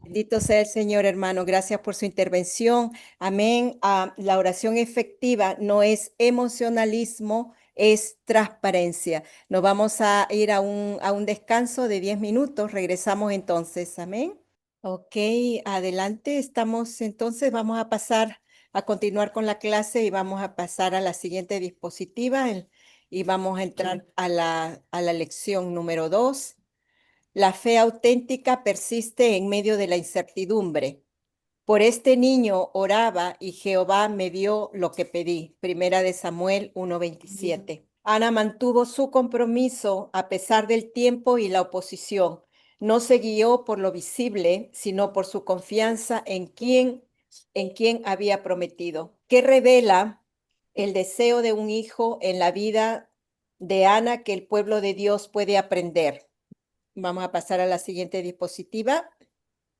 Bendito sea el Señor, hermano. Gracias por su intervención. Amén. La oración efectiva no es emocionalismo, es transparencia. Nos vamos a ir a un descanso de 10 minutos. Regresamos entonces. Amén. Ok, adelante. Estamos entonces, vamos a pasar a continuar con la clase y vamos a pasar a la siguiente diapositiva y vamos a entrar a la lección número 2. La fe auténtica persiste en medio de la incertidumbre. Por este niño oraba y Jehová me dio lo que pedí. Primera de Samuel 1:27. Ana mantuvo su compromiso a pesar del tiempo y la oposición. No se guió por lo visible, sino por su confianza en quien había prometido. ¿Qué revela el deseo de un hijo en la vida de Ana que el pueblo de Dios puede aprender? Vamos a pasar a la siguiente diapositiva,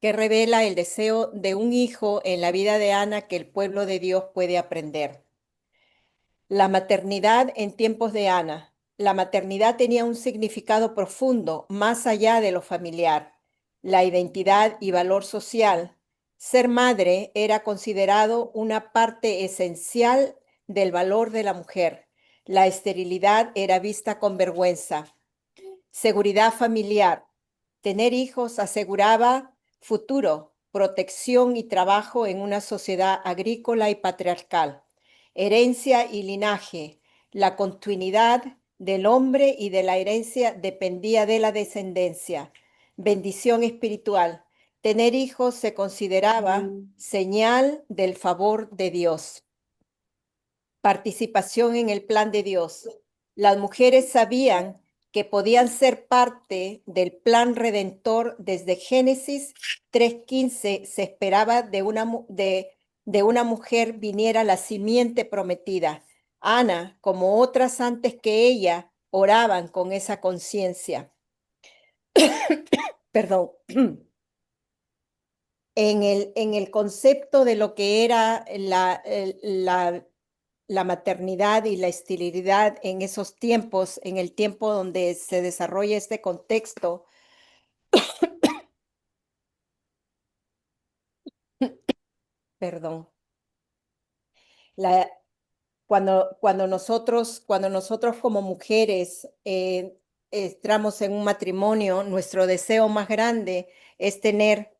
que revela el deseo de un hijo en la vida de Ana que el pueblo de Dios puede aprender. La maternidad en tiempos de Ana. La maternidad tenía un significado profundo, más allá de lo familiar. La identidad y valor social. Ser madre era considerado una parte esencial del valor de la mujer. La esterilidad era vista con vergüenza. Seguridad familiar. Tener hijos aseguraba futuro, protección y trabajo en una sociedad agrícola y patriarcal. Herencia y linaje. La continuidad del hombre y de la herencia dependía de la descendencia. Bendición espiritual. Tener hijos se consideraba señal del favor de Dios. Participación en el plan de Dios. Las mujeres sabían que podían ser parte del plan redentor. Desde Génesis 3:15 se esperaba de una mujer viniera la simiente prometida. Ana, como otras antes que ella, oraban con esa conciencia. Perdón. En el concepto de lo que era la maternidad y la esterilidad en esos tiempos, en el tiempo donde se desarrolla este contexto, perdón, cuando nosotros como mujeres entramos en un matrimonio, nuestro deseo más grande es tener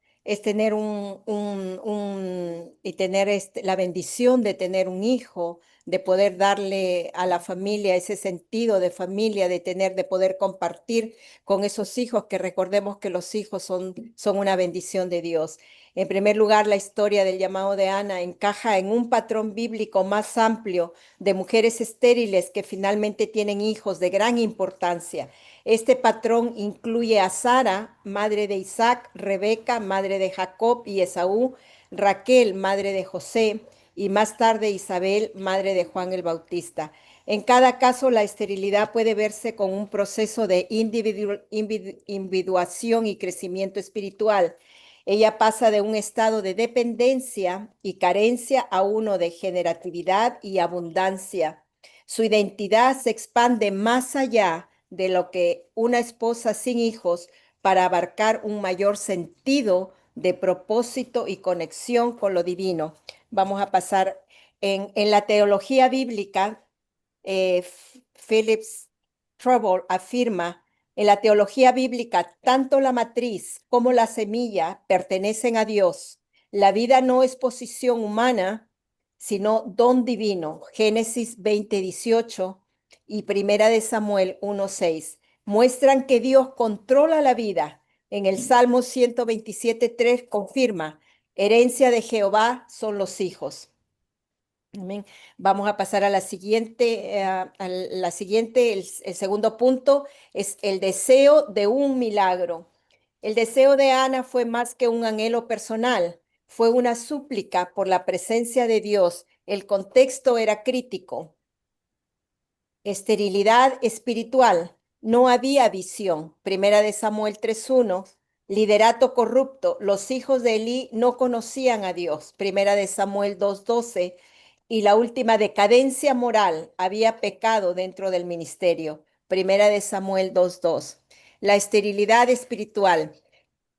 y tener la bendición de tener un hijo, de poder darle a la familia ese sentido de familia, de poder compartir con esos hijos, que recordemos que los hijos son una bendición de Dios. En primer lugar, la historia del llamado de Ana encaja en un patrón bíblico más amplio de mujeres estériles que finalmente tienen hijos de gran importancia. Este patrón incluye a Sara, madre de Isaac, Rebeca, madre de Jacob y Esaú, Raquel, madre de José, y más tarde Isabel, madre de Juan el Bautista. En cada caso, la esterilidad puede verse como un proceso de individuación y crecimiento espiritual. Ella pasa de un estado de dependencia y carencia a uno de generatividad y abundancia. Su identidad se expande más allá de lo que una esposa sin hijos para abarcar un mayor sentido de propósito y conexión con lo divino. Vamos a pasar en la teología bíblica. Phillips Trouble afirma, en la teología bíblica, tanto la matriz como la semilla pertenecen a Dios. La vida no es posición humana, sino don divino. Génesis 20:18 y Primera de Samuel 1:6 muestran que Dios controla la vida. En el Salmo 127:3 confirma, herencia de Jehová son los hijos. Amén. Vamos a pasar a la siguiente, el segundo punto es el deseo de un milagro. El deseo de Ana fue más que un anhelo personal, fue una súplica por la presencia de Dios. El contexto era crítico. Esterilidad espiritual, no había visión. Primera de Samuel 3:1. Liderato corrupto, los hijos de Elí no conocían a Dios. Primera de Samuel 2:12. Y la última, decadencia moral, había pecado dentro del ministerio. Primera de Samuel 2:2. La esterilidad espiritual.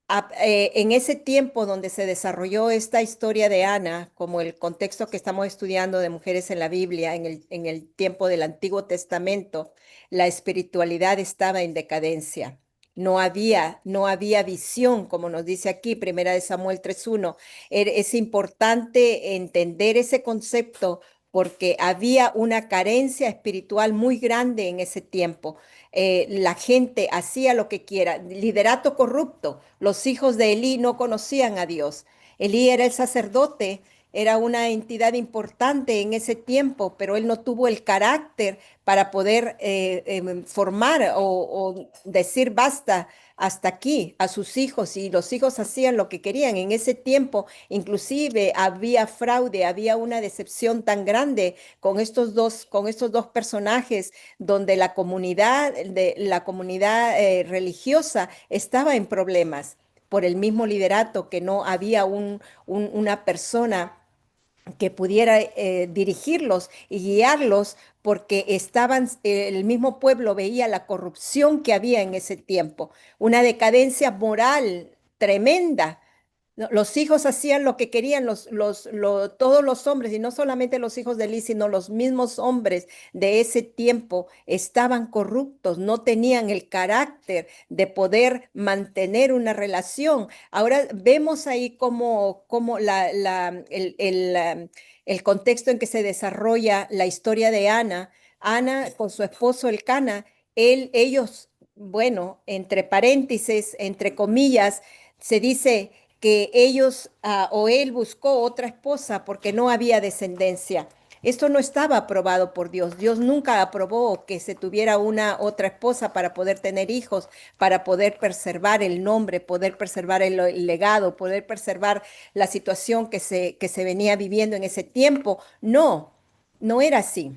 En ese tiempo donde se desarrolló esta historia de Ana, como el contexto que estamos estudiando de mujeres en la Biblia, en el tiempo del Antiguo Testamento, la espiritualidad estaba en decadencia. No había visión, como nos dice aquí, Primera de Samuel 3:1. Es importante entender ese concepto porque había una carencia espiritual muy grande en ese tiempo. La gente hacía lo que quiera, liderato corrupto. Los hijos de Elí no conocían a Dios. Elí era el sacerdote, era una entidad importante en ese tiempo, pero él no tuvo el carácter para poder formar o decir basta hasta aquí a sus hijos, y los hijos hacían lo que querían. En ese tiempo inclusive había fraude, había una decepción tan grande con estos dos personajes donde la comunidad religiosa estaba en problemas por el mismo liderato, que no había una persona que pudiera dirigirlos y guiarlos, porque el mismo pueblo veía la corrupción que había en ese tiempo, una decadencia moral tremenda. Los hijos hacían lo que querían, todos los hombres, y no solamente los hijos de Eli, sino los mismos hombres de ese tiempo estaban corruptos, no tenían el carácter de poder mantener una relación. Ahora vemos ahí como el contexto en que se desarrolla la historia de Ana. Ana con su esposo Elcana, ellos, bueno, entre paréntesis, entre comillas, se dice que ellos o él buscó otra esposa porque no había descendencia. Esto no estaba aprobado por Dios. Dios nunca aprobó que se tuviera una otra esposa para poder tener hijos, para poder preservar el nombre, poder preservar el legado, poder preservar la situación que se venía viviendo en ese tiempo. No, no era así.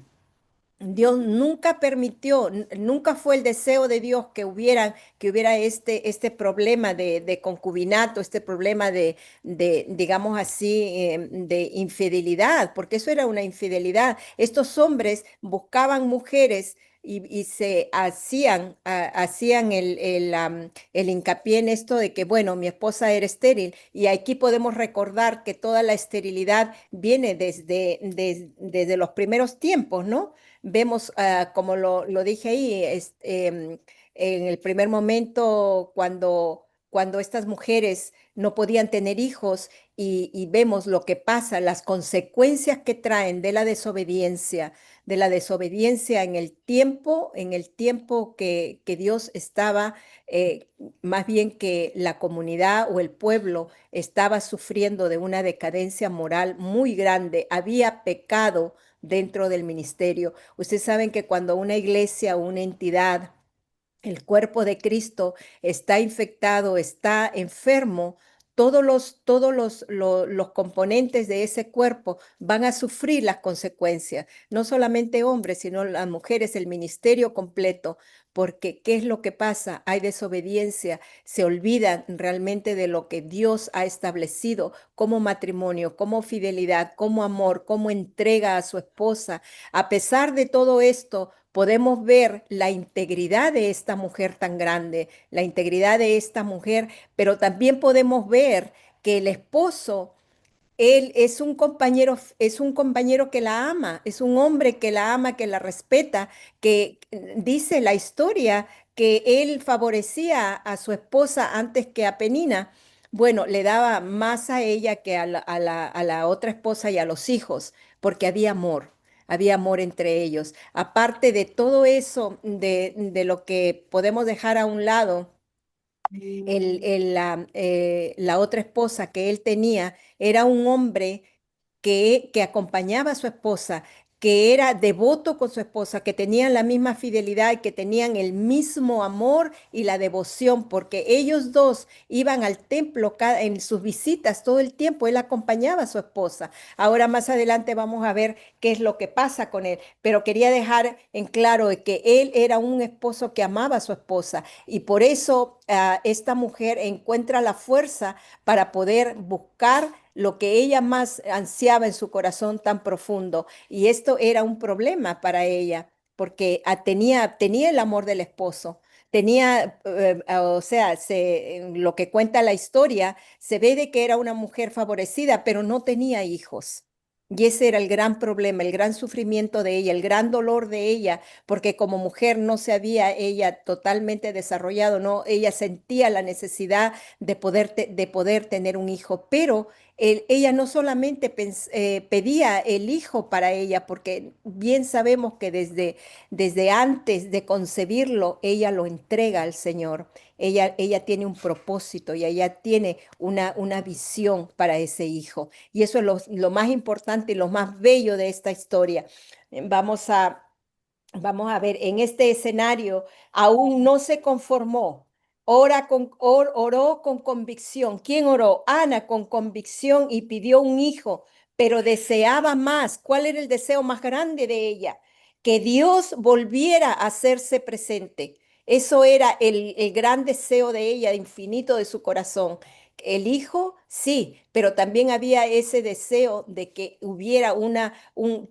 Dios nunca permitió, nunca fue el deseo de Dios que hubiera este problema de concubinato, este problema digamos así, de infidelidad, porque eso era una infidelidad. Estos hombres buscaban mujeres y se hacían el hincapié en esto de que, bueno, mi esposa era estéril, y aquí podemos recordar que toda la esterilidad viene desde los primeros tiempos, ¿no? Vemos, como lo dije ahí, en el primer momento cuando estas mujeres no podían tener hijos, y vemos lo que pasa, las consecuencias que traen de la desobediencia en el tiempo que Dios estaba, más bien que la comunidad o el pueblo estaba sufriendo de una decadencia moral muy grande. Había pecado dentro del ministerio. Ustedes saben que cuando una iglesia o una entidad, el cuerpo de Cristo, está infectado, está enfermo, los componentes de ese cuerpo van a sufrir las consecuencias, no solamente hombres, sino las mujeres, el ministerio completo, porque ¿qué es lo que pasa? Hay desobediencia, se olvidan realmente de lo que Dios ha establecido como matrimonio, como fidelidad, como amor, como entrega a su esposa. A pesar de todo esto, podemos ver la integridad de esta mujer tan grande, la integridad de esta mujer, pero también podemos ver que el esposo, él es un compañero que la ama, es un hombre que la ama, que la respeta, que dice la historia que él favorecía a su esposa antes que a Penina. Bueno, le daba más a ella que a la otra esposa y a los hijos, porque había amor entre ellos. Aparte de todo eso, de lo que podemos dejar a un lado, la otra esposa que él tenía era un hombre que acompañaba a su esposa, que era devoto con su esposa, que tenían la misma fidelidad y que tenían el mismo amor y la devoción, porque ellos dos iban al templo en sus visitas todo el tiempo, él acompañaba a su esposa. Ahora más adelante vamos a ver qué es lo que pasa con él, pero quería dejar en claro de que él era un esposo que amaba a su esposa y por eso esta mujer encuentra la fuerza para poder buscar lo que ella más ansiaba en su corazón tan profundo. Y esto era un problema para ella, porque tenía el amor del esposo. Tenía, o sea, en lo que cuenta la historia, se ve de que era una mujer favorecida, pero no tenía hijos. Y ese era el gran problema, el gran sufrimiento de ella, el gran dolor de ella, porque como mujer no se había ella totalmente desarrollado, no, ella sentía la necesidad de poder tener un hijo, pero ella no solamente pedía el hijo para ella, porque bien sabemos que desde antes de concebirlo, ella lo entrega al Señor. Ella tiene un propósito y ella tiene una visión para ese hijo. Y eso es lo más importante y lo más bello de esta historia. Vamos a Vamos a ver, en este escenario aún no se conformó. Oró con convicción. ¿Quién oró? Ana con convicción y pidió un hijo, pero deseaba más. ¿Cuál era el deseo más grande de ella? Que Dios volviera a hacerse presente. Eso era el gran deseo de ella, infinito de su corazón. El hijo, sí, pero también había ese deseo de que hubiera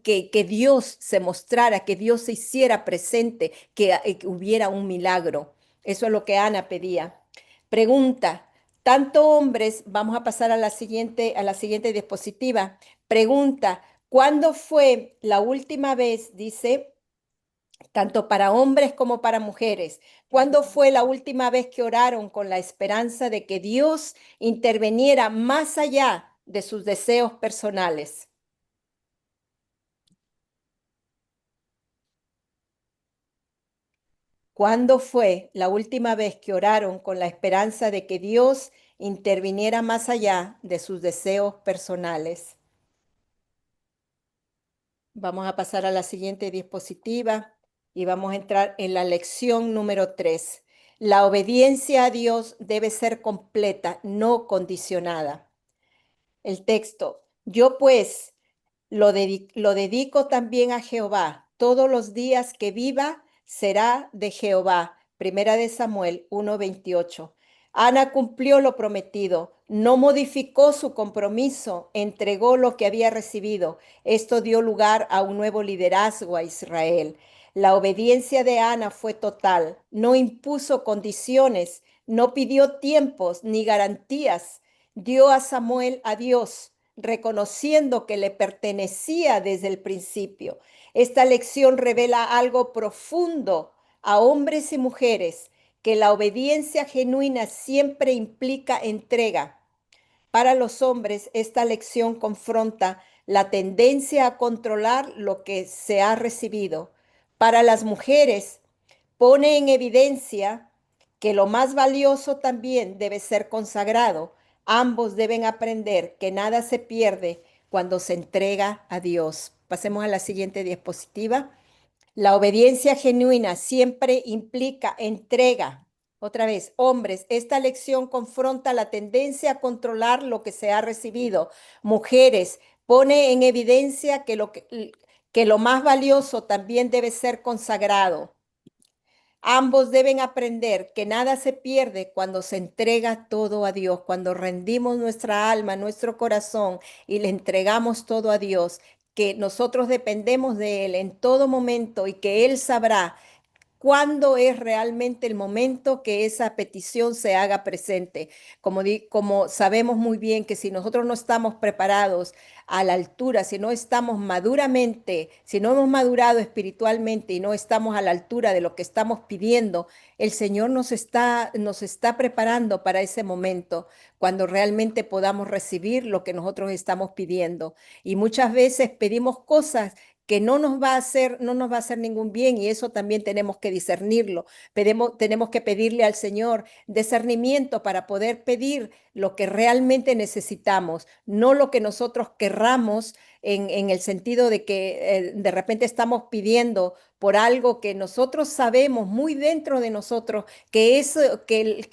que Dios se mostrara, que Dios se hiciera presente, que hubiera un milagro. Eso es lo que Ana pedía. Pregunta, tanto hombres, vamos a pasar a la siguiente diapositiva. Pregunta, ¿cuándo fue la última vez, dice, tanto para hombres como para mujeres? ¿Cuándo fue la última vez que oraron con la esperanza de que Dios interviniera más allá de sus deseos personales? ¿Cuándo fue la última vez que oraron con la esperanza de que Dios interviniera más allá de sus deseos personales? Vamos a pasar a la siguiente diapositiva y vamos a entrar en la lección número 3. La obediencia a Dios debe ser completa, no condicionada. El texto, yo pues lo dedico también a Jehová. Todos los días que viva será de Jehová. Primera de Samuel 1:28. Ana cumplió lo prometido, no modificó su compromiso, entregó lo que había recibido. Esto dio lugar a un nuevo liderazgo a Israel. La obediencia de Ana fue total, no impuso condiciones, no pidió tiempos ni garantías. Dio a Samuel a Dios, reconociendo que le pertenecía desde el principio. Esta lección revela algo profundo a hombres y mujeres, que la obediencia genuina siempre implica entrega. Para los hombres, esta lección confronta la tendencia a controlar lo que se ha recibido. Para las mujeres, pone en evidencia que lo más valioso también debe ser consagrado. Ambos deben aprender que nada se pierde cuando se entrega a Dios. Pasemos a la siguiente diapositiva. La obediencia genuina siempre implica entrega. Otra vez, hombres, esta lección confronta la tendencia a controlar lo que se ha recibido. Mujeres, pone en evidencia que lo más valioso también debe ser consagrado. Ambos deben aprender que nada se pierde cuando se entrega todo a Dios, cuando rendimos nuestra alma, nuestro corazón y le entregamos todo a Dios, que nosotros dependemos de Él en todo momento y que Él sabrá cuándo es realmente el momento que esa petición se haga presente. Como sabemos muy bien que si nosotros no estamos preparados a la altura, si no estamos maduramente, si no hemos madurado espiritualmente y no estamos a la altura de lo que estamos pidiendo, el Señor nos está preparando para ese momento, cuando realmente podamos recibir lo que nosotros estamos pidiendo. Y muchas veces pedimos cosas que no nos va a hacer ningún bien, y eso también tenemos que discernirlo. Tenemos que pedirle al Señor discernimiento para poder pedir lo que realmente necesitamos, no lo que nosotros querramos en el sentido de que de repente estamos pidiendo por algo que nosotros sabemos muy dentro de nosotros que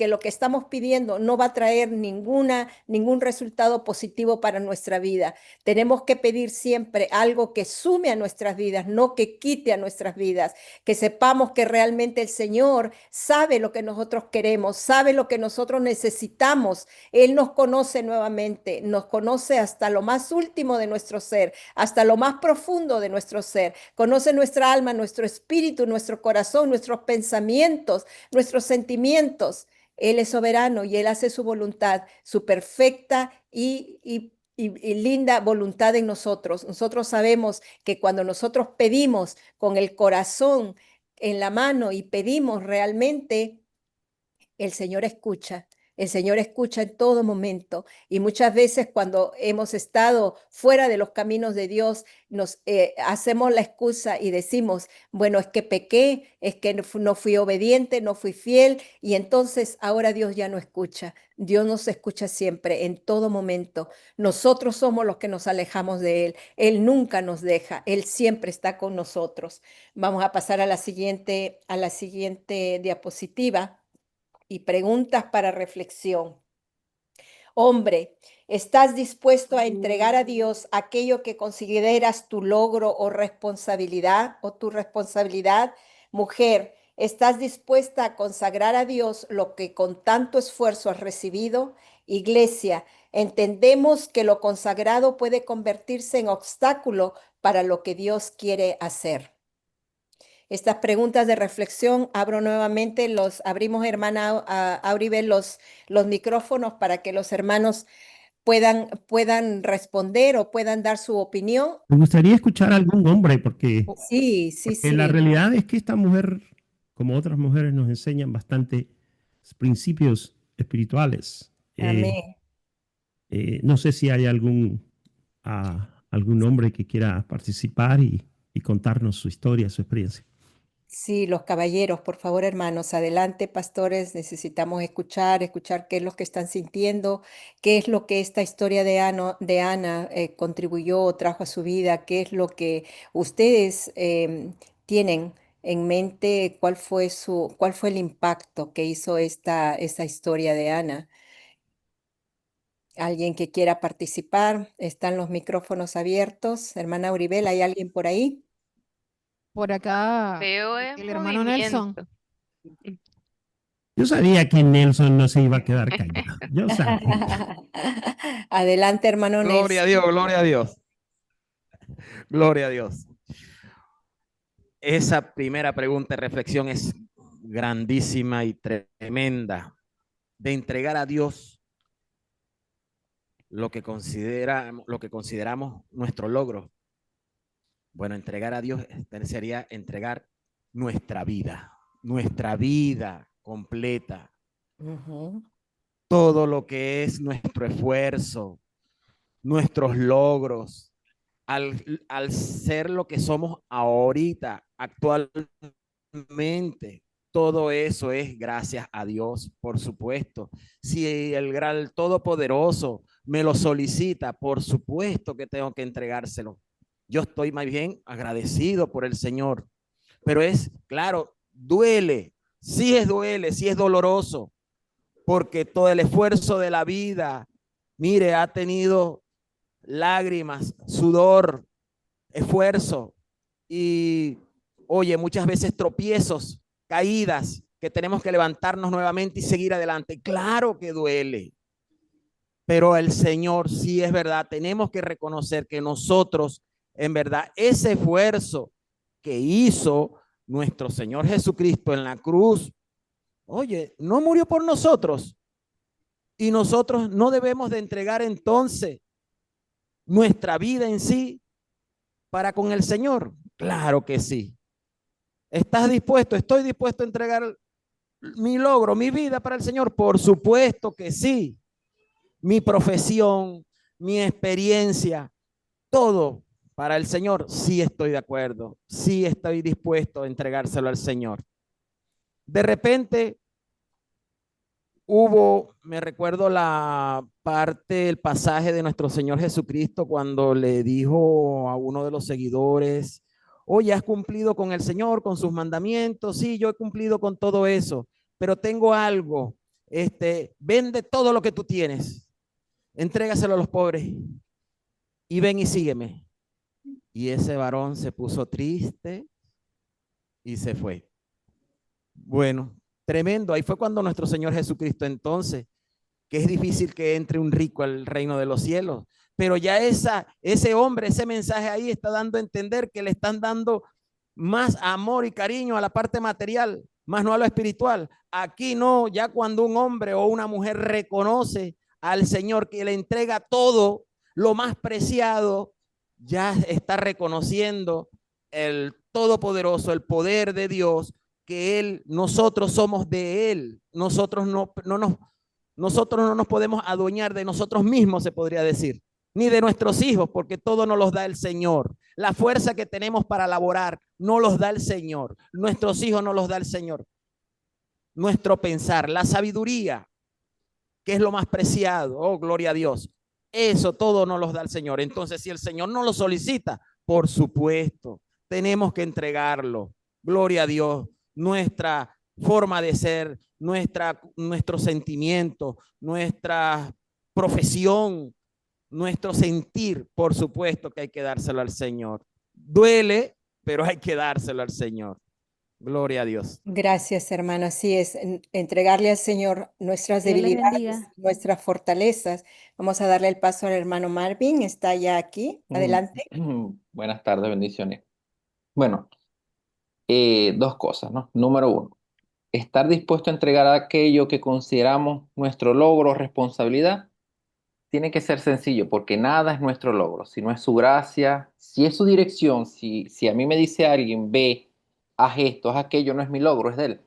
lo que estamos pidiendo no va a traer ningún resultado positivo para nuestra vida. Tenemos que pedir siempre algo que sume a nuestras vidas, no que quite a nuestras vidas, que sepamos que realmente el Señor sabe lo que nosotros queremos, sabe lo que nosotros necesitamos. Él nos conoce nuevamente, nos conoce hasta lo más último de nuestro ser, hasta lo más profundo de nuestro ser. Conoce nuestra alma, nuestro espíritu, nuestro corazón, nuestros pensamientos, nuestros sentimientos. Él es soberano y Él hace su voluntad, su perfecta y linda voluntad en nosotros. Nosotros sabemos que cuando nosotros pedimos con el corazón en la mano y pedimos realmente, el Señor escucha. El Señor escucha en todo momento, y muchas veces cuando hemos estado fuera de los caminos de Dios, nos hacemos la excusa y decimos, bueno, es que pequé, es que no fui obediente, no fui fiel, y entonces ahora Dios ya no escucha. Dios nos escucha siempre, en todo momento. Nosotros somos los que nos alejamos de Él. Él nunca nos deja, Él siempre está con nosotros. Vamos a pasar a la siguiente diapositiva. Y preguntas para reflexión. Hombre, ¿estás dispuesto a entregar a Dios aquello que consideras tu logro o responsabilidad o tu responsabilidad? Mujer, ¿estás dispuesta a consagrar a Dios lo que con tanto esfuerzo has recibido? Iglesia, entendemos que lo consagrado puede convertirse en obstáculo para lo que Dios quiere hacer. Estas preguntas de reflexión, abrimos, hermana Auribel, los micrófonos para que los hermanos puedan responder o puedan dar su opinión. Me gustaría escuchar a algún hombre, porque Sí. la realidad es que esta mujer, como otras mujeres, nos enseñan bastante principios espirituales. Amén. No sé si hay algún hombre que quiera participar y contarnos su historia, su experiencia. Sí, los caballeros, por favor, hermanos, adelante, pastores, necesitamos escuchar qué es lo que están sintiendo, qué es lo que esta historia de Ana contribuyó o trajo a su vida, qué es lo que ustedes tienen en mente, cuál fue el impacto que hizo esta historia de Ana. ¿Alguien que quiera participar? Están los micrófonos abiertos. Hermana Auribel, ¿hay alguien por ahí? Por acá, Veo el hermano Nelson. Yo sabía que Nelson no se iba a quedar callado. Yo sabía. Adelante, hermano Nelson. Gloria a Dios, gloria a Dios. Gloria a Dios. Esa primera pregunta y reflexión es grandísima y tremenda. De entregar a Dios lo que consideramos nuestro logro. Bueno, entregar a Dios sería entregar nuestra vida completa. Todo lo que es nuestro esfuerzo, nuestros logros, al ser lo que somos ahorita, actualmente, todo eso es gracias a Dios, por supuesto. Si el gran todopoderoso me lo solicita, por supuesto que tengo que entregárselo. Yo estoy más bien agradecido por el Señor, pero es claro, duele Sí duele, sí es doloroso, porque todo el esfuerzo de la vida, mire, ha tenido lágrimas, sudor, esfuerzo y, oye, muchas veces tropiezos, caídas, que tenemos que levantarnos nuevamente y seguir adelante. Claro que duele, pero el Señor, sí es verdad, tenemos que reconocer que nosotros, en verdad, ese esfuerzo que hizo nuestro Señor Jesucristo en la cruz, oye, no murió por nosotros y nosotros no debemos de entregar entonces nuestra vida en sí para con el Señor. Claro que sí. ¿Estás dispuesto? Estoy dispuesto a entregar mi logro, mi vida para el Señor. Por supuesto que sí. Mi profesión, mi experiencia, todo para el Señor. Sí estoy de acuerdo. Sí estoy dispuesto a entregárselo al Señor. De repente me recuerdo la parte, el pasaje de nuestro Señor Jesucristo cuando le dijo a uno de los seguidores, oye, has cumplido con el Señor, con sus mandamientos. Sí, yo he cumplido con todo eso, pero tengo algo. Vende todo lo que tú tienes, entrégaselo a los pobres y ven y sígueme. Y ese varón se puso triste y se fue. Bueno, tremendo. Ahí fue cuando nuestro Señor Jesucristo entonces, que es difícil que entre un rico al reino de los cielos, pero ya ese hombre, ese mensaje ahí está dando a entender que le están dando más amor y cariño a la parte material, más no a lo espiritual. Aquí no, ya cuando un hombre o una mujer reconoce al Señor, que le entrega todo lo más preciado, ya está reconociendo el todopoderoso, el poder de Dios, que nosotros somos de Él. Nosotros no nos podemos adueñar de nosotros mismos, se podría decir, ni de nuestros hijos, porque todo nos los da el Señor. La fuerza que tenemos para laborar no los da el Señor. Nuestros hijos no los da el Señor. Nuestro pensar, la sabiduría, que es lo más preciado, oh, gloria a Dios. Eso todo nos los da el Señor. Entonces, si el Señor no lo solicita, por supuesto, tenemos que entregarlo. Gloria a Dios. Nuestra forma de ser, nuestro sentimiento, nuestra profesión, nuestro sentir, por supuesto que hay que dárselo al Señor. Duele, pero hay que dárselo al Señor. Gloria a Dios. Gracias, hermano. Así es, entregarle al Señor nuestras Dios les debilidades, bendiga. nuestras fortalezas. Vamos a darle el paso al hermano Marvin. Está ya aquí. Adelante. Buenas tardes, bendiciones. Bueno, dos cosas, ¿no? Número uno, estar dispuesto a entregar aquello que consideramos nuestro logro o responsabilidad. Tiene que ser sencillo, porque nada es nuestro logro, si no es su gracia, si es su dirección. Si a mí me dice alguien, ve, haz esto, haz aquello, no es mi logro, es de él,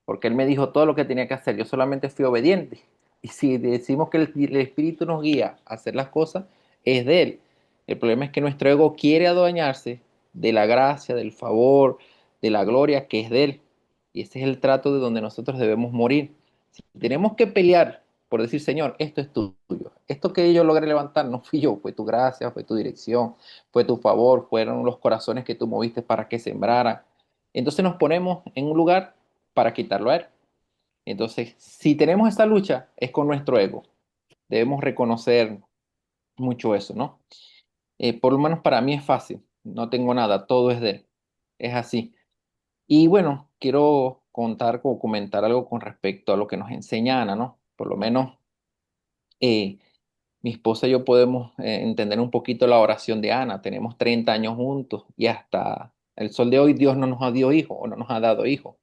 porque él me dijo todo lo que tenía que hacer, yo solamente fui obediente. Y si decimos que el Espíritu nos guía a hacer las cosas, es de él. El problema es que nuestro ego quiere adueñarse de la gracia, del favor, de la gloria que es de él. Y ese es el trato de donde nosotros debemos morir. Si tenemos que pelear por decir, Señor, esto es tuyo, esto que yo logré levantar no fui yo, fue tu gracia, fue tu dirección, fue tu favor, fueron los corazones que tú moviste para que sembraran. Entonces nos ponemos en un lugar para quitarlo a él. Entonces, si tenemos esta lucha, es con nuestro ego. Debemos reconocer mucho eso, ¿no? Por lo menos para mí es fácil, no tengo nada, todo es de él, es así. Y bueno, quiero contar o comentar algo con respecto a lo que nos enseña Ana, ¿no? Por lo menos mi esposa y yo podemos entender un poquito la oración de Ana. Tenemos 30 años juntos y hasta el sol de hoy Dios no nos ha dado hijo o no nos ha dado hijo.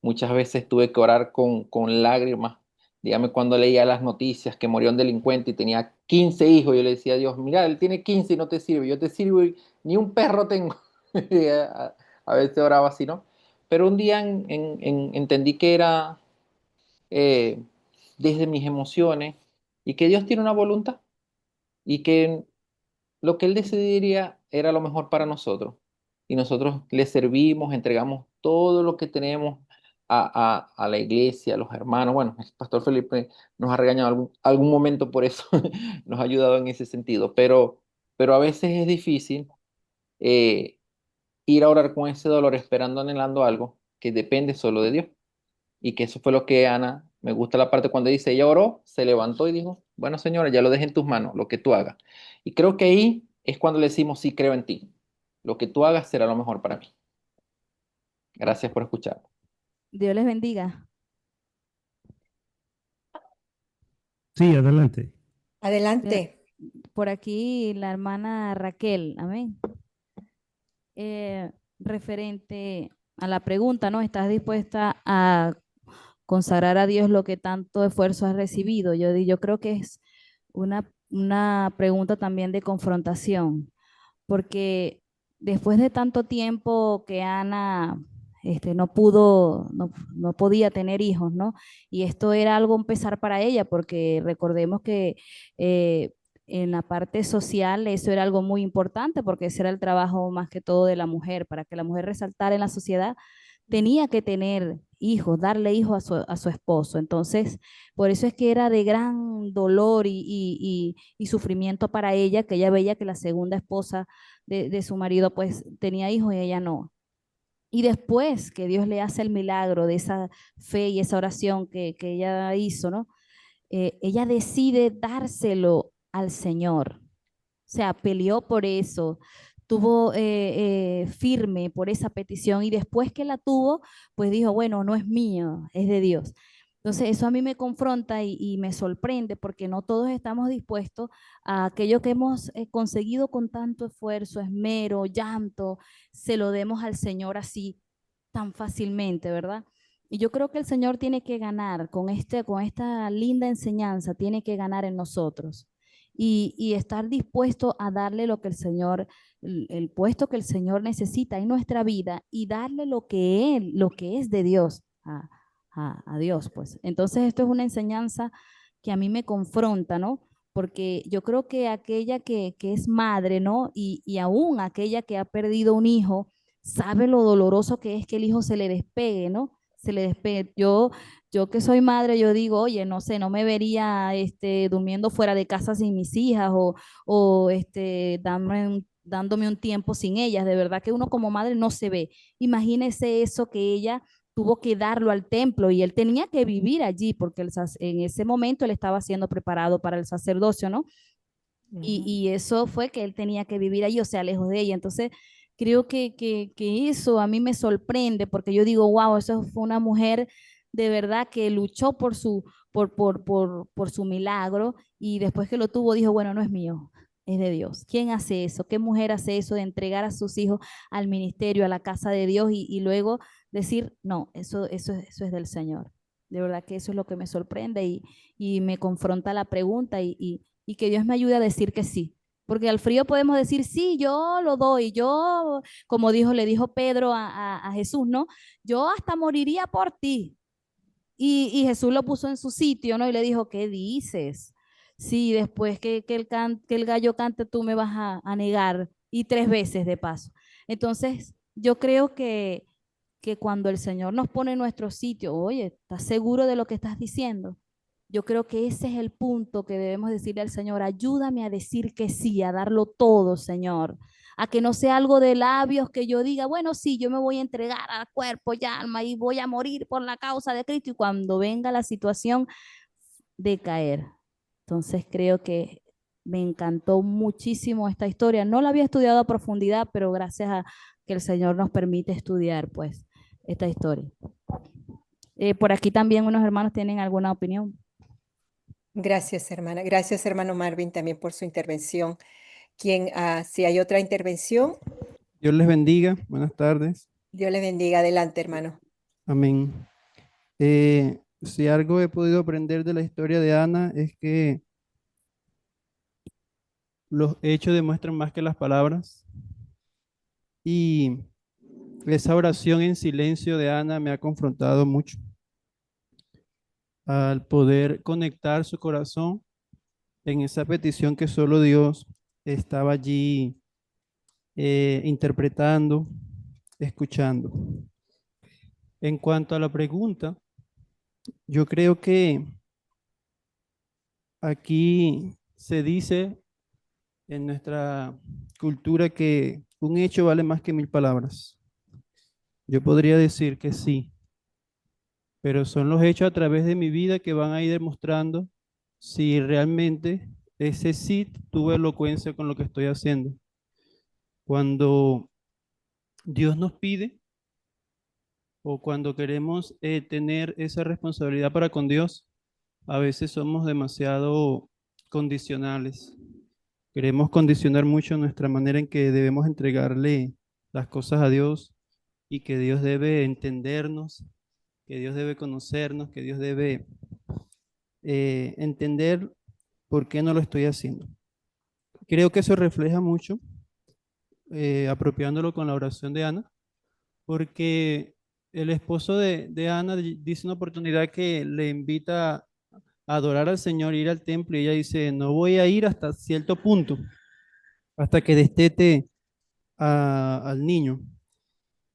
Muchas veces tuve que orar con lágrimas. Dígame, cuando leía las noticias que murió un delincuente y tenía 15 hijos, yo le decía a Dios, mira, él tiene 15 y no te sirve, yo te sirvo y ni un perro tengo. A veces oraba así, ¿no? Pero un día entendí que era desde mis emociones y que Dios tiene una voluntad y que lo que Él decidiría era lo mejor para nosotros. Y nosotros le servimos, entregamos todo lo que tenemos a la iglesia, a los hermanos. Bueno, el pastor Felipe nos ha regañado algún momento por eso, nos ha ayudado en ese sentido, pero a veces es difícil ir a orar con ese dolor esperando, anhelando algo que depende solo de Dios. Y que eso fue lo que Ana, me gusta la parte cuando dice, ella oró, se levantó y dijo, bueno, Señora, ya lo dejé en tus manos, lo que tú hagas. Y creo que ahí es cuando le decimos, sí, creo en ti. Lo que tú hagas será lo mejor para mí. Gracias por escuchar. Dios les bendiga. Sí, adelante. Adelante. Por aquí la hermana Raquel, amén. Referente a la pregunta, ¿no? ¿Estás dispuesta a consagrar a Dios lo que tanto esfuerzo has recibido? Yo creo que es una pregunta también de confrontación, porque después de tanto tiempo que Ana no podía tener hijos, ¿no? Y esto era algo un pesar para ella, porque recordemos que eh, en la parte social eso era algo muy importante, porque ese era el trabajo más que todo de la mujer, para que la mujer resaltara en la sociedad tenía que tener hijos, darle hijos a su esposo. Entonces, por eso es que era de gran dolor y sufrimiento para ella, que ella veía que la segunda esposa de su marido pues tenía hijos y ella no. Y después que Dios le hace el milagro de esa fe y esa oración que ella hizo, ¿no? Ella decide dárselo al Señor. O sea, peleó por eso, tuvo firme por esa petición y después que la tuvo, pues dijo, bueno, no es mío, es de Dios. Entonces, eso a mí me confronta y me sorprende porque no todos estamos dispuestos a aquello que hemos conseguido con tanto esfuerzo, esmero, llanto, se lo demos al Señor así tan fácilmente, ¿verdad? Y yo creo que el Señor tiene que ganar con esta linda enseñanza, tiene que ganar en nosotros y estar dispuesto a darle lo que el Señor, el puesto que el Señor necesita en nuestra vida y darle lo que es de Dios a Dios, pues. Entonces esto es una enseñanza que a mí me confronta, ¿no? Porque yo creo que aquella que es madre, ¿no? Y aún aquella que ha perdido un hijo, sabe lo doloroso que es que el hijo se le despegue, ¿no? Se le despegue. Yo que soy madre, yo digo, oye, no sé, no me vería durmiendo fuera de casa sin mis hijas o dándome un tiempo sin ellas. De verdad que uno como madre no se ve. Imagínese eso que ella tuvo que darlo al templo y él tenía que vivir allí porque en ese momento él estaba siendo preparado para el sacerdocio, ¿no? Y eso fue que él tenía que vivir allí, o sea, lejos de ella. Entonces, creo que eso a mí me sorprende porque yo digo, wow, eso fue una mujer de verdad que luchó por su milagro y después que lo tuvo dijo, bueno, no es mío, es de Dios. ¿Quién hace eso? ¿Qué mujer hace eso de entregar a sus hijos al ministerio, a la casa de Dios y luego decir, no, eso es del Señor? De verdad que eso es lo que me sorprende y me confronta la pregunta y que Dios me ayude a decir que sí. Porque al frío podemos decir, sí, yo lo doy, yo, como le dijo Pedro a Jesús, ¿no? Yo hasta moriría por ti. Y Jesús lo puso en su sitio, ¿no? Y le dijo, ¿qué dices? Sí, después que el gallo cante, tú me vas a negar. Y 3 veces de paso. Entonces, yo creo que cuando el Señor nos pone en nuestro sitio, oye, ¿estás seguro de lo que estás diciendo? Yo creo que ese es el punto que debemos decirle al Señor, ayúdame a decir que sí, a darlo todo, Señor, a que no sea algo de labios que yo diga, bueno, sí, yo me voy a entregar a cuerpo y alma y voy a morir por la causa de Cristo y cuando venga la situación de caer. Entonces creo que me encantó muchísimo esta historia. No la había estudiado a profundidad, pero gracias a que el Señor nos permite estudiar, pues, esta historia. Por aquí también unos hermanos tienen alguna opinión. Gracias, hermana. Gracias, hermano Marvin, también por su intervención. Si hay otra intervención, Dios les bendiga. Buenas tardes. Dios le bendiga. Adelante, hermano. Amén. Si algo he podido aprender de la historia de Ana es que los hechos demuestran más que las palabras. Y esa oración en silencio de Ana me ha confrontado mucho al poder conectar su corazón en esa petición que solo Dios estaba allí interpretando, escuchando. En cuanto a la pregunta, yo creo que aquí se dice en nuestra cultura que un hecho vale más que 1000 palabras. Yo podría decir que sí. pero son los hechos a través de mi vida que van a ir demostrando si realmente ese sí tuvo elocuencia con lo que estoy haciendo. Cuando Dios nos pide o cuando queremos tener esa responsabilidad para con Dios, a veces somos demasiado condicionales. Queremos condicionar mucho nuestra manera en que debemos entregarle las cosas a Dios y que Dios debe entendernos, que Dios debe conocernos, que Dios debe entender por qué no lo estoy haciendo. Creo que eso refleja mucho, apropiándolo con la oración de Ana, porque el esposo de Ana dice una oportunidad que le invita a adorar al Señor, ir al templo, y ella dice, no voy a ir hasta cierto punto, hasta que destete al niño.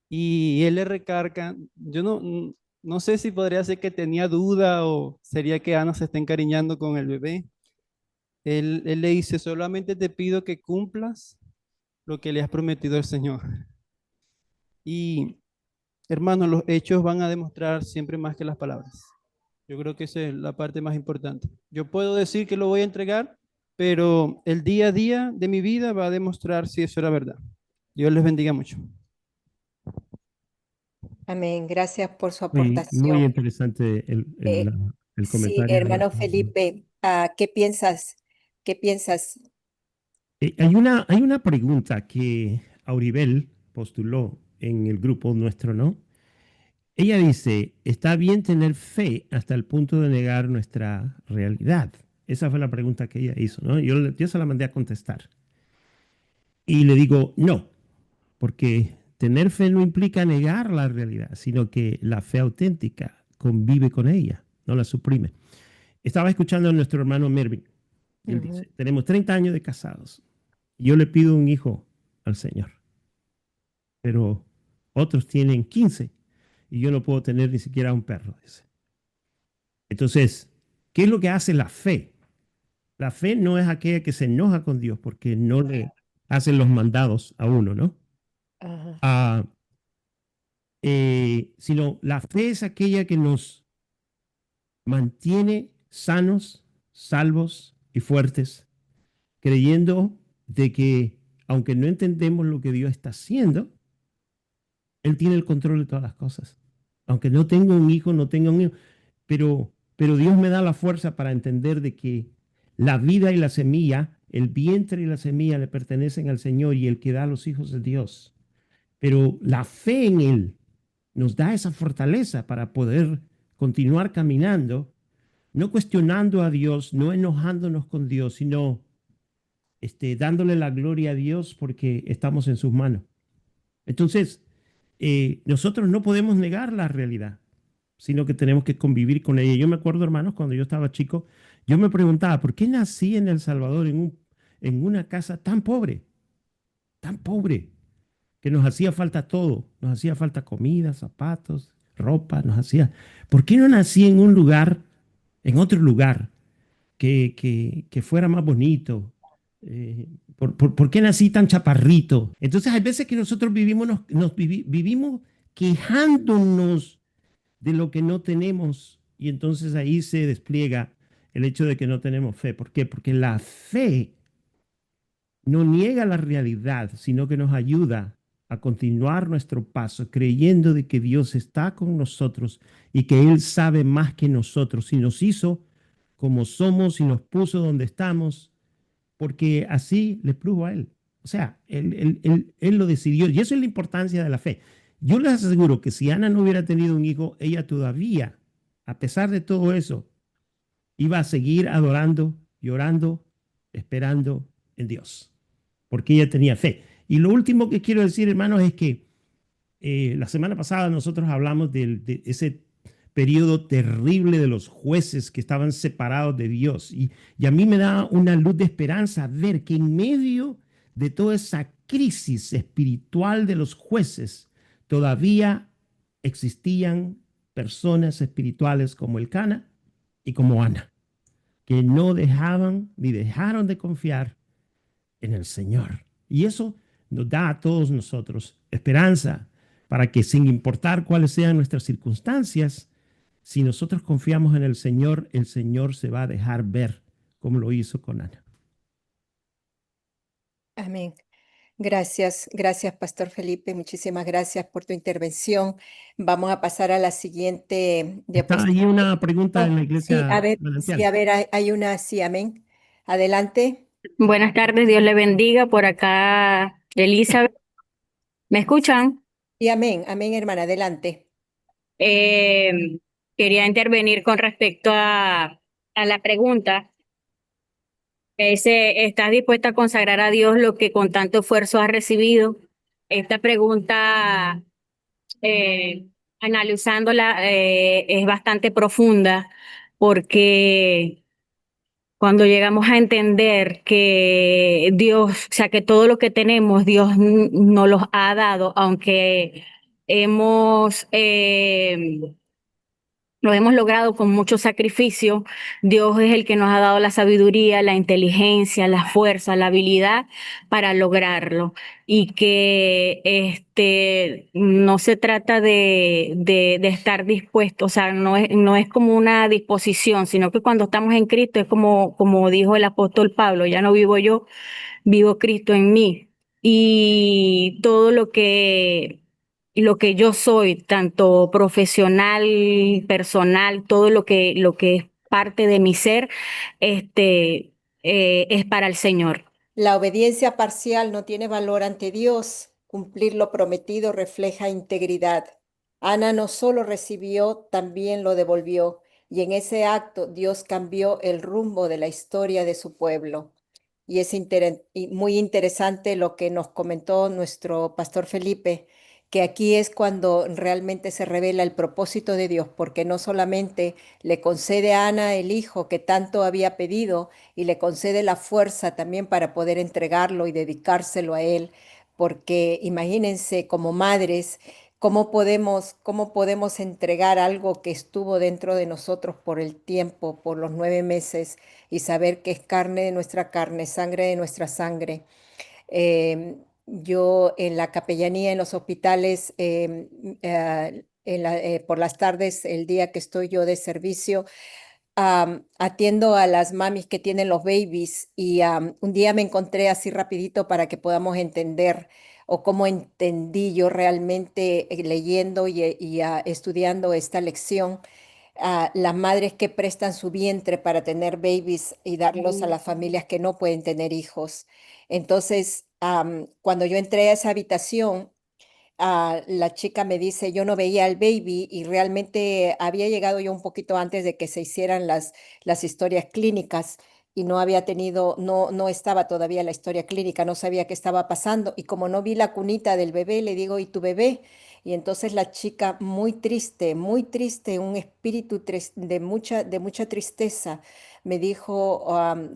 Y él le recarga, yo no sé si podría ser que tenía duda o sería que Ana se está encariñando con el bebé. Él le dice, solamente te pido que cumplas lo que le has prometido al Señor. Y hermanos, los hechos van a demostrar siempre más que las palabras. Yo creo que esa es la parte más importante. Yo puedo decir que lo voy a entregar, pero el día a día de mi vida va a demostrar si eso era verdad. Dios les bendiga mucho. Amén. Gracias por su Muy aportación. interesante el Sí, comentario. hermano Felipe, ¿qué piensas? ¿Qué piensas? Hay una pregunta que Auribel postuló en el grupo nuestro, ¿no? Ella dice, ¿está bien tener fe hasta el punto de negar nuestra realidad? Esa fue la pregunta que ella hizo, ¿no? Yo se la mandé a contestar. Y le digo, no, porque tener fe no implica negar la realidad, sino que la fe auténtica convive con ella, no la suprime. Estaba escuchando a nuestro hermano Mervin. Él dice, tenemos 30 años de casados. Yo le pido un hijo al Señor, pero otros tienen 15 y yo no puedo tener ni siquiera un perro, dice. Entonces, ¿qué es lo que hace la fe? La fe no es aquella que se enoja con Dios porque no le hacen los mandados a uno, ¿no? Sino la fe es aquella que nos mantiene sanos, salvos y fuertes, creyendo de que aunque no entendemos lo que Dios está haciendo, Él tiene el control de todas las cosas. Aunque no tenga un hijo, no tenga un hijo, pero Dios me da la fuerza para entender de que la vida y la semilla, el vientre y la semilla le pertenecen al Señor y el que da a los hijos de Dios. Pero la fe en Él nos da esa fortaleza para poder continuar caminando, no cuestionando a Dios, no enojándonos con Dios, sino dándole la gloria a Dios porque estamos en sus manos. Entonces, nosotros no podemos negar la realidad, sino que tenemos que convivir con ella. Yo me acuerdo, hermanos, cuando yo estaba chico, yo me preguntaba, ¿por qué nací en El Salvador en una casa tan pobre, que nos hacía falta todo? Nos hacía falta comida, zapatos, ropa, ¿Por qué no nací en un lugar, en otro lugar, que fuera más bonito? ¿Por qué nací tan chaparrito? Entonces hay veces que nosotros vivimos quejándonos de lo que no tenemos y entonces ahí se despliega el hecho de que no tenemos fe. ¿Por qué? Porque la fe no niega la realidad, sino que nos ayuda a continuar nuestro paso creyendo de que Dios está con nosotros y que Él sabe más que nosotros y nos hizo como somos y nos puso donde estamos porque así le plugo a Él. O sea, él lo decidió y eso es la importancia de la fe. Yo les aseguro que si Ana no hubiera tenido un hijo, ella todavía, a pesar de todo eso, iba a seguir adorando, llorando, esperando en Dios, porque ella tenía fe. Y lo último que quiero decir, hermanos, es que la semana pasada nosotros hablamos de ese periodo terrible de los jueces que estaban separados de Dios. Y a mí me da una luz de esperanza ver que en medio de toda esa crisis espiritual de los jueces, todavía existían personas espirituales como Elcana y como Ana, que no dejaban ni dejaron de confiar en el Señor. Y eso nos da a todos nosotros esperanza para que sin importar cuáles sean nuestras circunstancias, Si nosotros confiamos en el Señor se va a dejar ver, como lo hizo con Ana. Amén. Gracias, gracias, Pastor Felipe. Muchísimas gracias por tu intervención. Vamos a pasar a la siguiente Está ahí diapositiva. una pregunta en la Sí, iglesia sí, manantial. a ver, hay una, sí, amén. Adelante. Buenas tardes, Dios le bendiga. Por acá, Elizabeth. ¿Me escuchan? Y amén, amén, hermana, adelante. Eh, Quería intervenir con respecto a la pregunta. ¿Estás dispuesta a consagrar a Dios lo que con tanto esfuerzo has recibido? Esta pregunta, analizándola, es bastante profunda porque cuando llegamos a entender que Dios, o sea, que todo lo que tenemos, Dios nos los ha dado, aunque hemos, lo hemos logrado con mucho sacrificio, Dios es el que nos ha dado la sabiduría, la inteligencia, la fuerza, la habilidad para lograrlo. Y que no se trata de estar dispuesto, o sea, no es como una disposición, sino que cuando estamos en Cristo es como dijo el apóstol Pablo, ya no vivo yo, vivo Cristo en mí. Y todo lo que yo soy, tanto profesional, personal, todo lo que es parte de mi ser, es para el Señor. La obediencia parcial no tiene valor ante Dios. Cumplir lo prometido refleja integridad. Ana no solo recibió, también lo devolvió. Y en ese acto Dios cambió el rumbo de la historia de su pueblo. Y es muy interesante lo que nos comentó nuestro pastor Felipe, que aquí es cuando realmente se revela el propósito de Dios, porque no solamente le concede a Ana el hijo que tanto había pedido, y le concede la fuerza también para poder entregarlo y dedicárselo a Él, porque imagínense como madres, cómo podemos entregar algo que estuvo dentro de nosotros por el tiempo, por los 9 meses, y saber que es carne de nuestra carne, sangre de nuestra sangre. Yo en la capellanía, en los hospitales, por las tardes, el día que estoy yo de servicio, atiendo a las mamis que tienen los babies y un día me encontré así rapidito para que podamos entender o cómo entendí yo realmente leyendo y estudiando esta lección, las madres que prestan su vientre para tener babies y darlos a las familias que no pueden tener hijos. Entonces, cuando yo entré a esa habitación, la chica me dice, yo no veía al baby y realmente había llegado yo un poquito antes de que se hicieran las historias clínicas y no había tenido, no estaba todavía la historia clínica, no sabía qué estaba pasando y como no vi la cunita del bebé, le digo, ¿y tu bebé? Y entonces la chica muy triste, un espíritu de mucha tristeza, me dijo,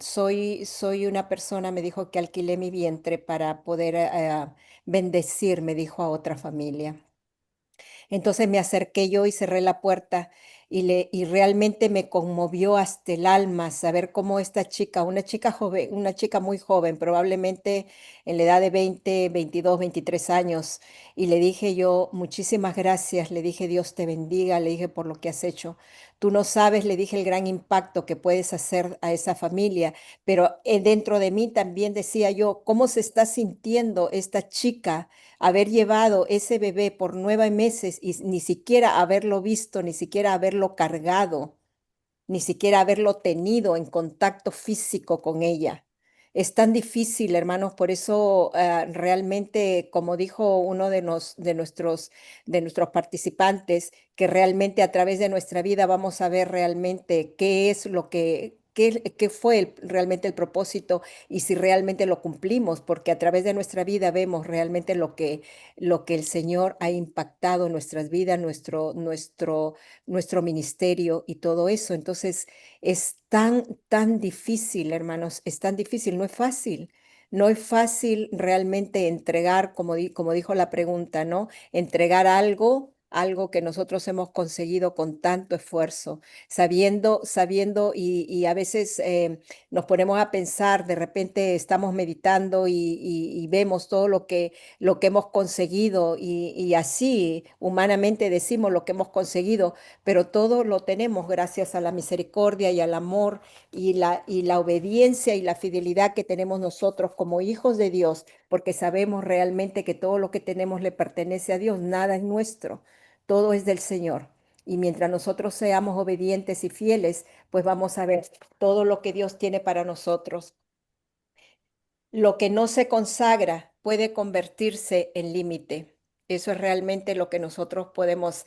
soy una persona, me dijo que alquilé mi vientre para poder bendecir, me dijo a otra familia. Entonces me acerqué yo y cerré la puerta y realmente me conmovió hasta el alma saber cómo esta chica, una chica joven, una chica muy joven, probablemente en la edad de 20, 22, 23 años, y le dije yo, muchísimas gracias, le dije, Dios te bendiga, le dije por lo que has hecho. Tú no sabes, le dije, el gran impacto que puedes hacer a esa familia, pero dentro de mí también decía yo, ¿cómo se está sintiendo esta chica? Haber llevado ese bebé por 9 meses y ni siquiera haberlo visto, ni siquiera haberlo cargado, ni siquiera haberlo tenido en contacto físico con ella. Es tan difícil, hermanos, por eso realmente, como dijo uno de nuestros participantes, que realmente a través de nuestra vida vamos a ver realmente qué es lo qué fue realmente el propósito y si realmente lo cumplimos, porque a través de nuestra vida vemos realmente lo que el Señor ha impactado en nuestras vidas, nuestro ministerio y todo eso. Entonces, es tan difícil, hermanos, es tan difícil, no es fácil. No es fácil realmente entregar, como dijo la pregunta, ¿no? Entregar algo algo que nosotros hemos conseguido con tanto esfuerzo, sabiendo y a veces nos ponemos a pensar, de repente estamos meditando y vemos todo lo que hemos conseguido y así humanamente decimos lo que hemos conseguido, pero todo lo tenemos gracias a la misericordia y al amor y la obediencia y la fidelidad que tenemos nosotros como hijos de Dios, porque sabemos realmente que todo lo que tenemos le pertenece a Dios, nada es nuestro, todo es del Señor. Y mientras nosotros seamos obedientes y fieles, pues vamos a ver todo lo que Dios tiene para nosotros. Lo que no se consagra puede convertirse en límite. Eso es realmente lo que nosotros podemos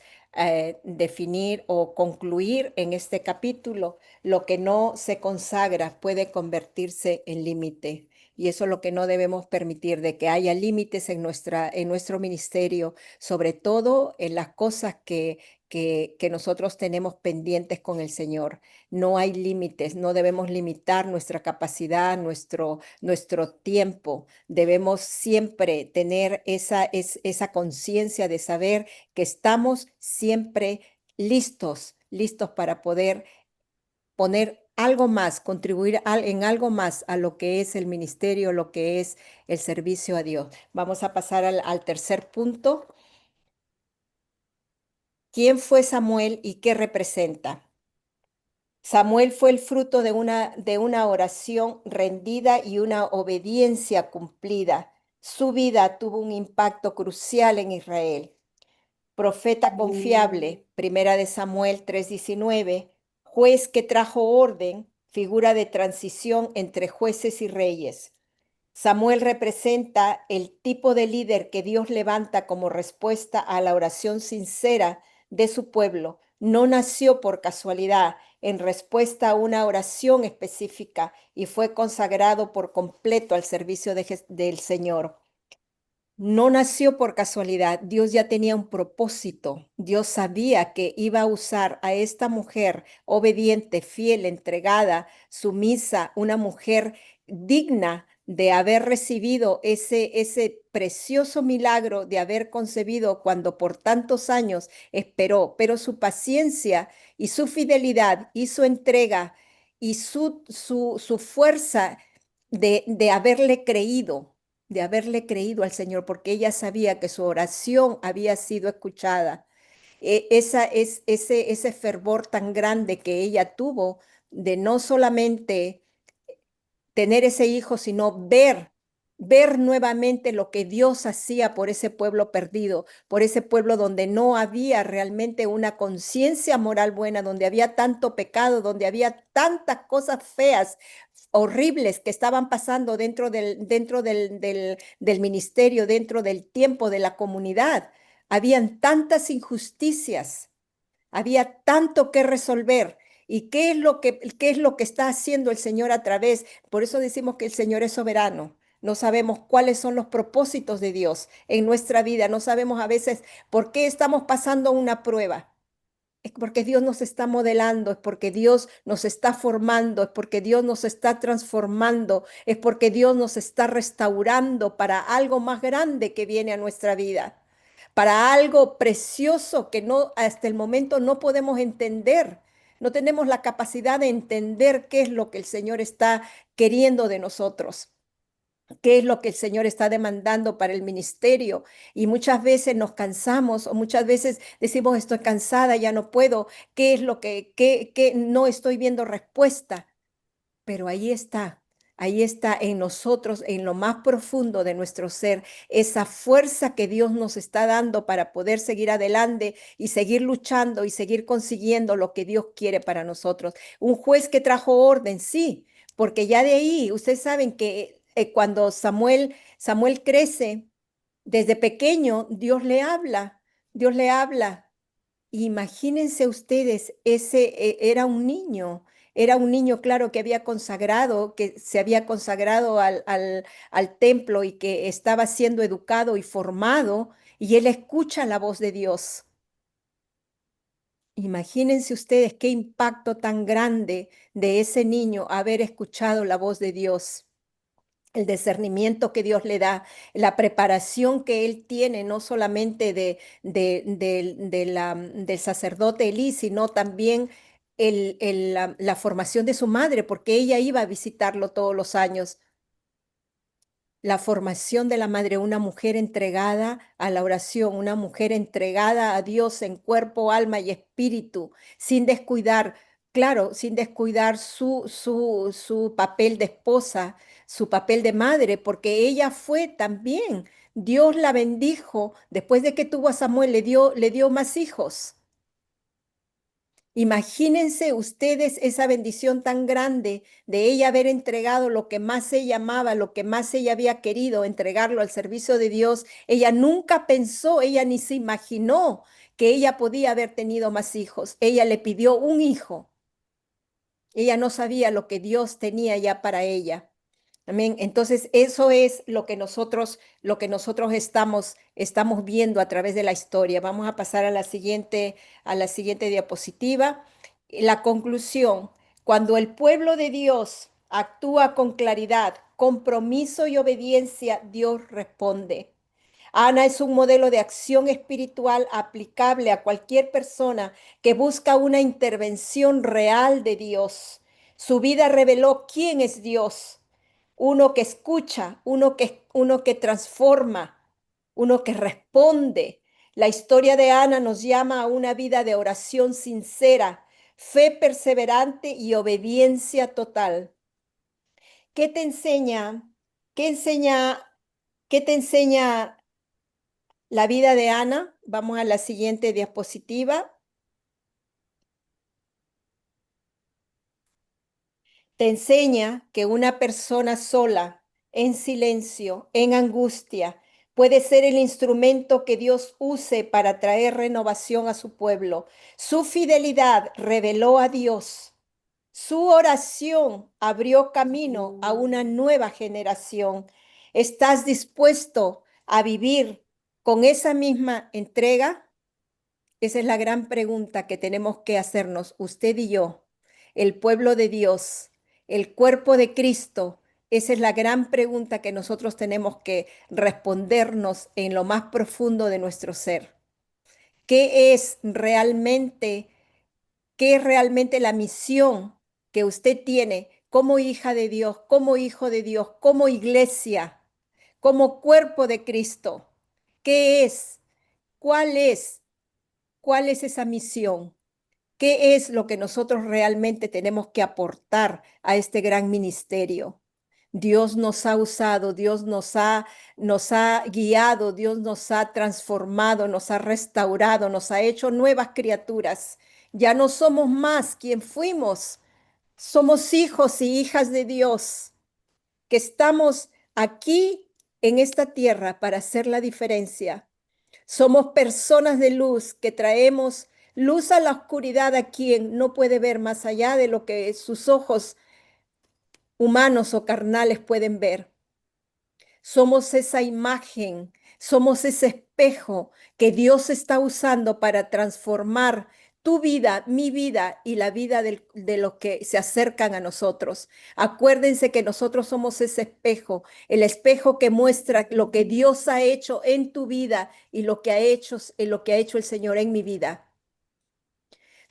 definir o concluir en este capítulo. Lo que no se consagra puede convertirse en límite. Y eso es lo que no debemos permitir, de que haya límites en nuestro ministerio, sobre todo en las cosas que nosotros tenemos pendientes con el Señor. No hay límites, no debemos limitar nuestra capacidad, nuestro tiempo. Debemos siempre tener esa conciencia de saber que estamos siempre listos para poder poner algo más, contribuir en algo más a lo que es el ministerio, lo que es el servicio a Dios. Vamos a pasar al tercer punto. ¿Quién fue Samuel y qué representa? Samuel fue el fruto de una oración rendida y una obediencia cumplida. Su vida tuvo un impacto crucial en Israel. Profeta confiable, primera de Samuel 3:19, juez que trajo orden, figura de transición entre jueces y reyes. Samuel representa el tipo de líder que Dios levanta como respuesta a la oración sincera de su pueblo. No nació por casualidad, en respuesta a una oración específica y fue consagrado por completo al servicio del Señor. No nació por casualidad, Dios ya tenía un propósito. Dios sabía que iba a usar a esta mujer obediente, fiel, entregada, sumisa, una mujer digna de haber recibido ese precioso milagro de haber concebido cuando por tantos años esperó, pero su paciencia y su fidelidad y su entrega y su fuerza de haberle creído al Señor, porque ella sabía que su oración había sido escuchada. Ese fervor tan grande que ella tuvo de no solamente tener ese hijo, sino ver nuevamente lo que Dios hacía por ese pueblo perdido, por ese pueblo donde no había realmente una conciencia moral buena, donde había tanto pecado, donde había tantas cosas feas, horribles que estaban pasando dentro del ministerio, dentro del tiempo de la comunidad. Habían tantas injusticias, había tanto que resolver. ¿Y qué es lo que está haciendo el Señor a través? Por eso decimos que el Señor es soberano. No sabemos cuáles son los propósitos de Dios en nuestra vida. No sabemos a veces por qué estamos pasando una prueba. Es porque Dios nos está modelando, es porque Dios nos está formando, es porque Dios nos está transformando, es porque Dios nos está restaurando para algo más grande que viene a nuestra vida, para algo precioso que no hasta el momento no podemos entender. No tenemos la capacidad de entender qué es lo que el Señor está queriendo de nosotros, qué es lo que el Señor está demandando para el ministerio. Y muchas veces nos cansamos o muchas veces decimos, estoy cansada, ya no puedo, qué es lo que no estoy viendo respuesta. Pero ahí está en nosotros, en lo más profundo de nuestro ser, esa fuerza que Dios nos está dando para poder seguir adelante y seguir luchando y seguir consiguiendo lo que Dios quiere para nosotros. Un juez que trajo orden, sí, porque ya de ahí, ustedes saben que cuando Samuel crece, desde pequeño, Dios le habla. Imagínense ustedes, era un niño, claro, que había consagrado, que se había consagrado al templo y que estaba siendo educado y formado, y él escucha la voz de Dios. Imagínense ustedes qué impacto tan grande de ese niño haber escuchado la voz de Dios. el discernimiento que Dios le da, la preparación que él tiene, no solamente del sacerdote Elí, sino también la formación de su madre, porque ella iba a visitarlo todos los años. La formación de la madre, una mujer entregada a la oración, una mujer entregada a Dios en cuerpo, alma y espíritu, sin descuidar, claro, sin descuidar su papel de esposa, su papel de madre, porque ella fue también, Dios la bendijo, después de que tuvo a Samuel, le dio más hijos. Imagínense ustedes esa bendición tan grande de ella haber entregado lo que más ella amaba, lo que más ella había querido, entregarlo al servicio de Dios. Ella nunca pensó, ella ni se imaginó que ella podía haber tenido más hijos. Ella le pidió un hijo. Ella no sabía lo que Dios tenía ya para ella. Amén. Entonces, eso es lo que nosotros estamos viendo a través de la historia. Vamos a pasar a la siguiente diapositiva. La conclusión: cuando el pueblo de Dios actúa con claridad, compromiso y obediencia, Dios responde. Ana es un modelo de acción espiritual aplicable a cualquier persona que busca una intervención real de Dios. Su vida reveló quién es Dios. Uno que escucha, uno que transforma, uno que responde. La historia de Ana nos llama a una vida de oración sincera, fe perseverante y obediencia total. ¿Qué te enseña? ¿Qué te enseña la vida de Ana? Vamos a la siguiente diapositiva. Te enseña que una persona sola, en silencio, en angustia, puede ser el instrumento que Dios use para traer renovación a su pueblo. Su fidelidad reveló a Dios. Su oración abrió camino a una nueva generación. ¿Estás dispuesto a vivir con esa misma entrega? Esa es la gran pregunta que tenemos que hacernos, usted y yo, el pueblo de Dios, el cuerpo de Cristo. Esa es la gran pregunta que nosotros tenemos que respondernos en lo más profundo de nuestro ser. ¿Qué es realmente la misión que usted tiene como hija de Dios, como hijo de Dios, como iglesia, como cuerpo de Cristo? ¿Qué es? ¿Cuál es? ¿Cuál es esa misión? ¿Qué es lo que nosotros realmente tenemos que aportar a este gran ministerio? Dios nos ha usado, Dios nos ha guiado, Dios nos ha transformado, nos ha restaurado, nos ha hecho nuevas criaturas. Ya no somos más quien fuimos. Somos hijos y hijas de Dios, que estamos aquí en esta tierra para hacer la diferencia. Somos personas de luz que traemos luz a la oscuridad a quien no puede ver más allá de lo que sus ojos humanos o carnales pueden ver. Somos esa imagen, somos ese espejo que Dios está usando para transformar tu vida, mi vida y la vida de los que se acercan a nosotros. Acuérdense que nosotros somos ese espejo, el espejo que muestra lo que Dios ha hecho en tu vida y lo que ha hecho el Señor en mi vida.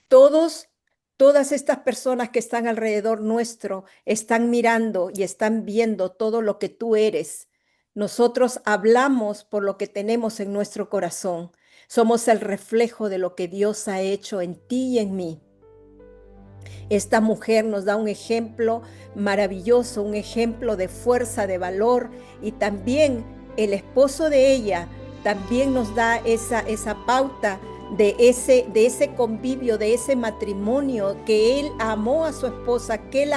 Todas estas personas que están alrededor nuestro están mirando y están viendo todo lo que tú eres. Nosotros hablamos por lo que tenemos en nuestro corazón. Somos el reflejo de lo que Dios ha hecho en ti y en mí. Esta mujer nos da un ejemplo maravilloso, un ejemplo de fuerza, de valor, y también el esposo de ella también nos da esa pauta de ese convivio, de ese matrimonio, que él amó a su esposa, que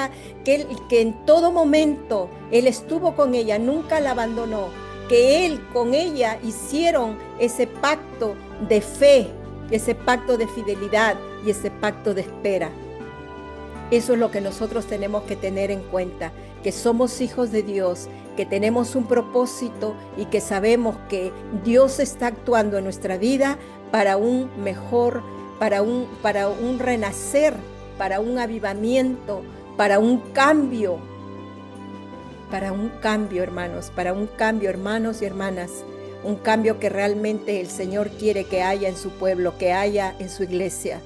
en todo momento él estuvo con ella, nunca la abandonó, que él con ella hicieron ese pacto de fe, ese pacto de fidelidad y ese pacto de espera. Eso es lo que nosotros tenemos que tener en cuenta, que somos hijos de Dios, que tenemos un propósito y que sabemos que Dios está actuando en nuestra vida para un mejor, para un renacer, para un avivamiento, para un cambio para un cambio, hermanos, para un cambio, hermanos y hermanas, un cambio que realmente el Señor quiere que haya en su pueblo, que haya en su iglesia.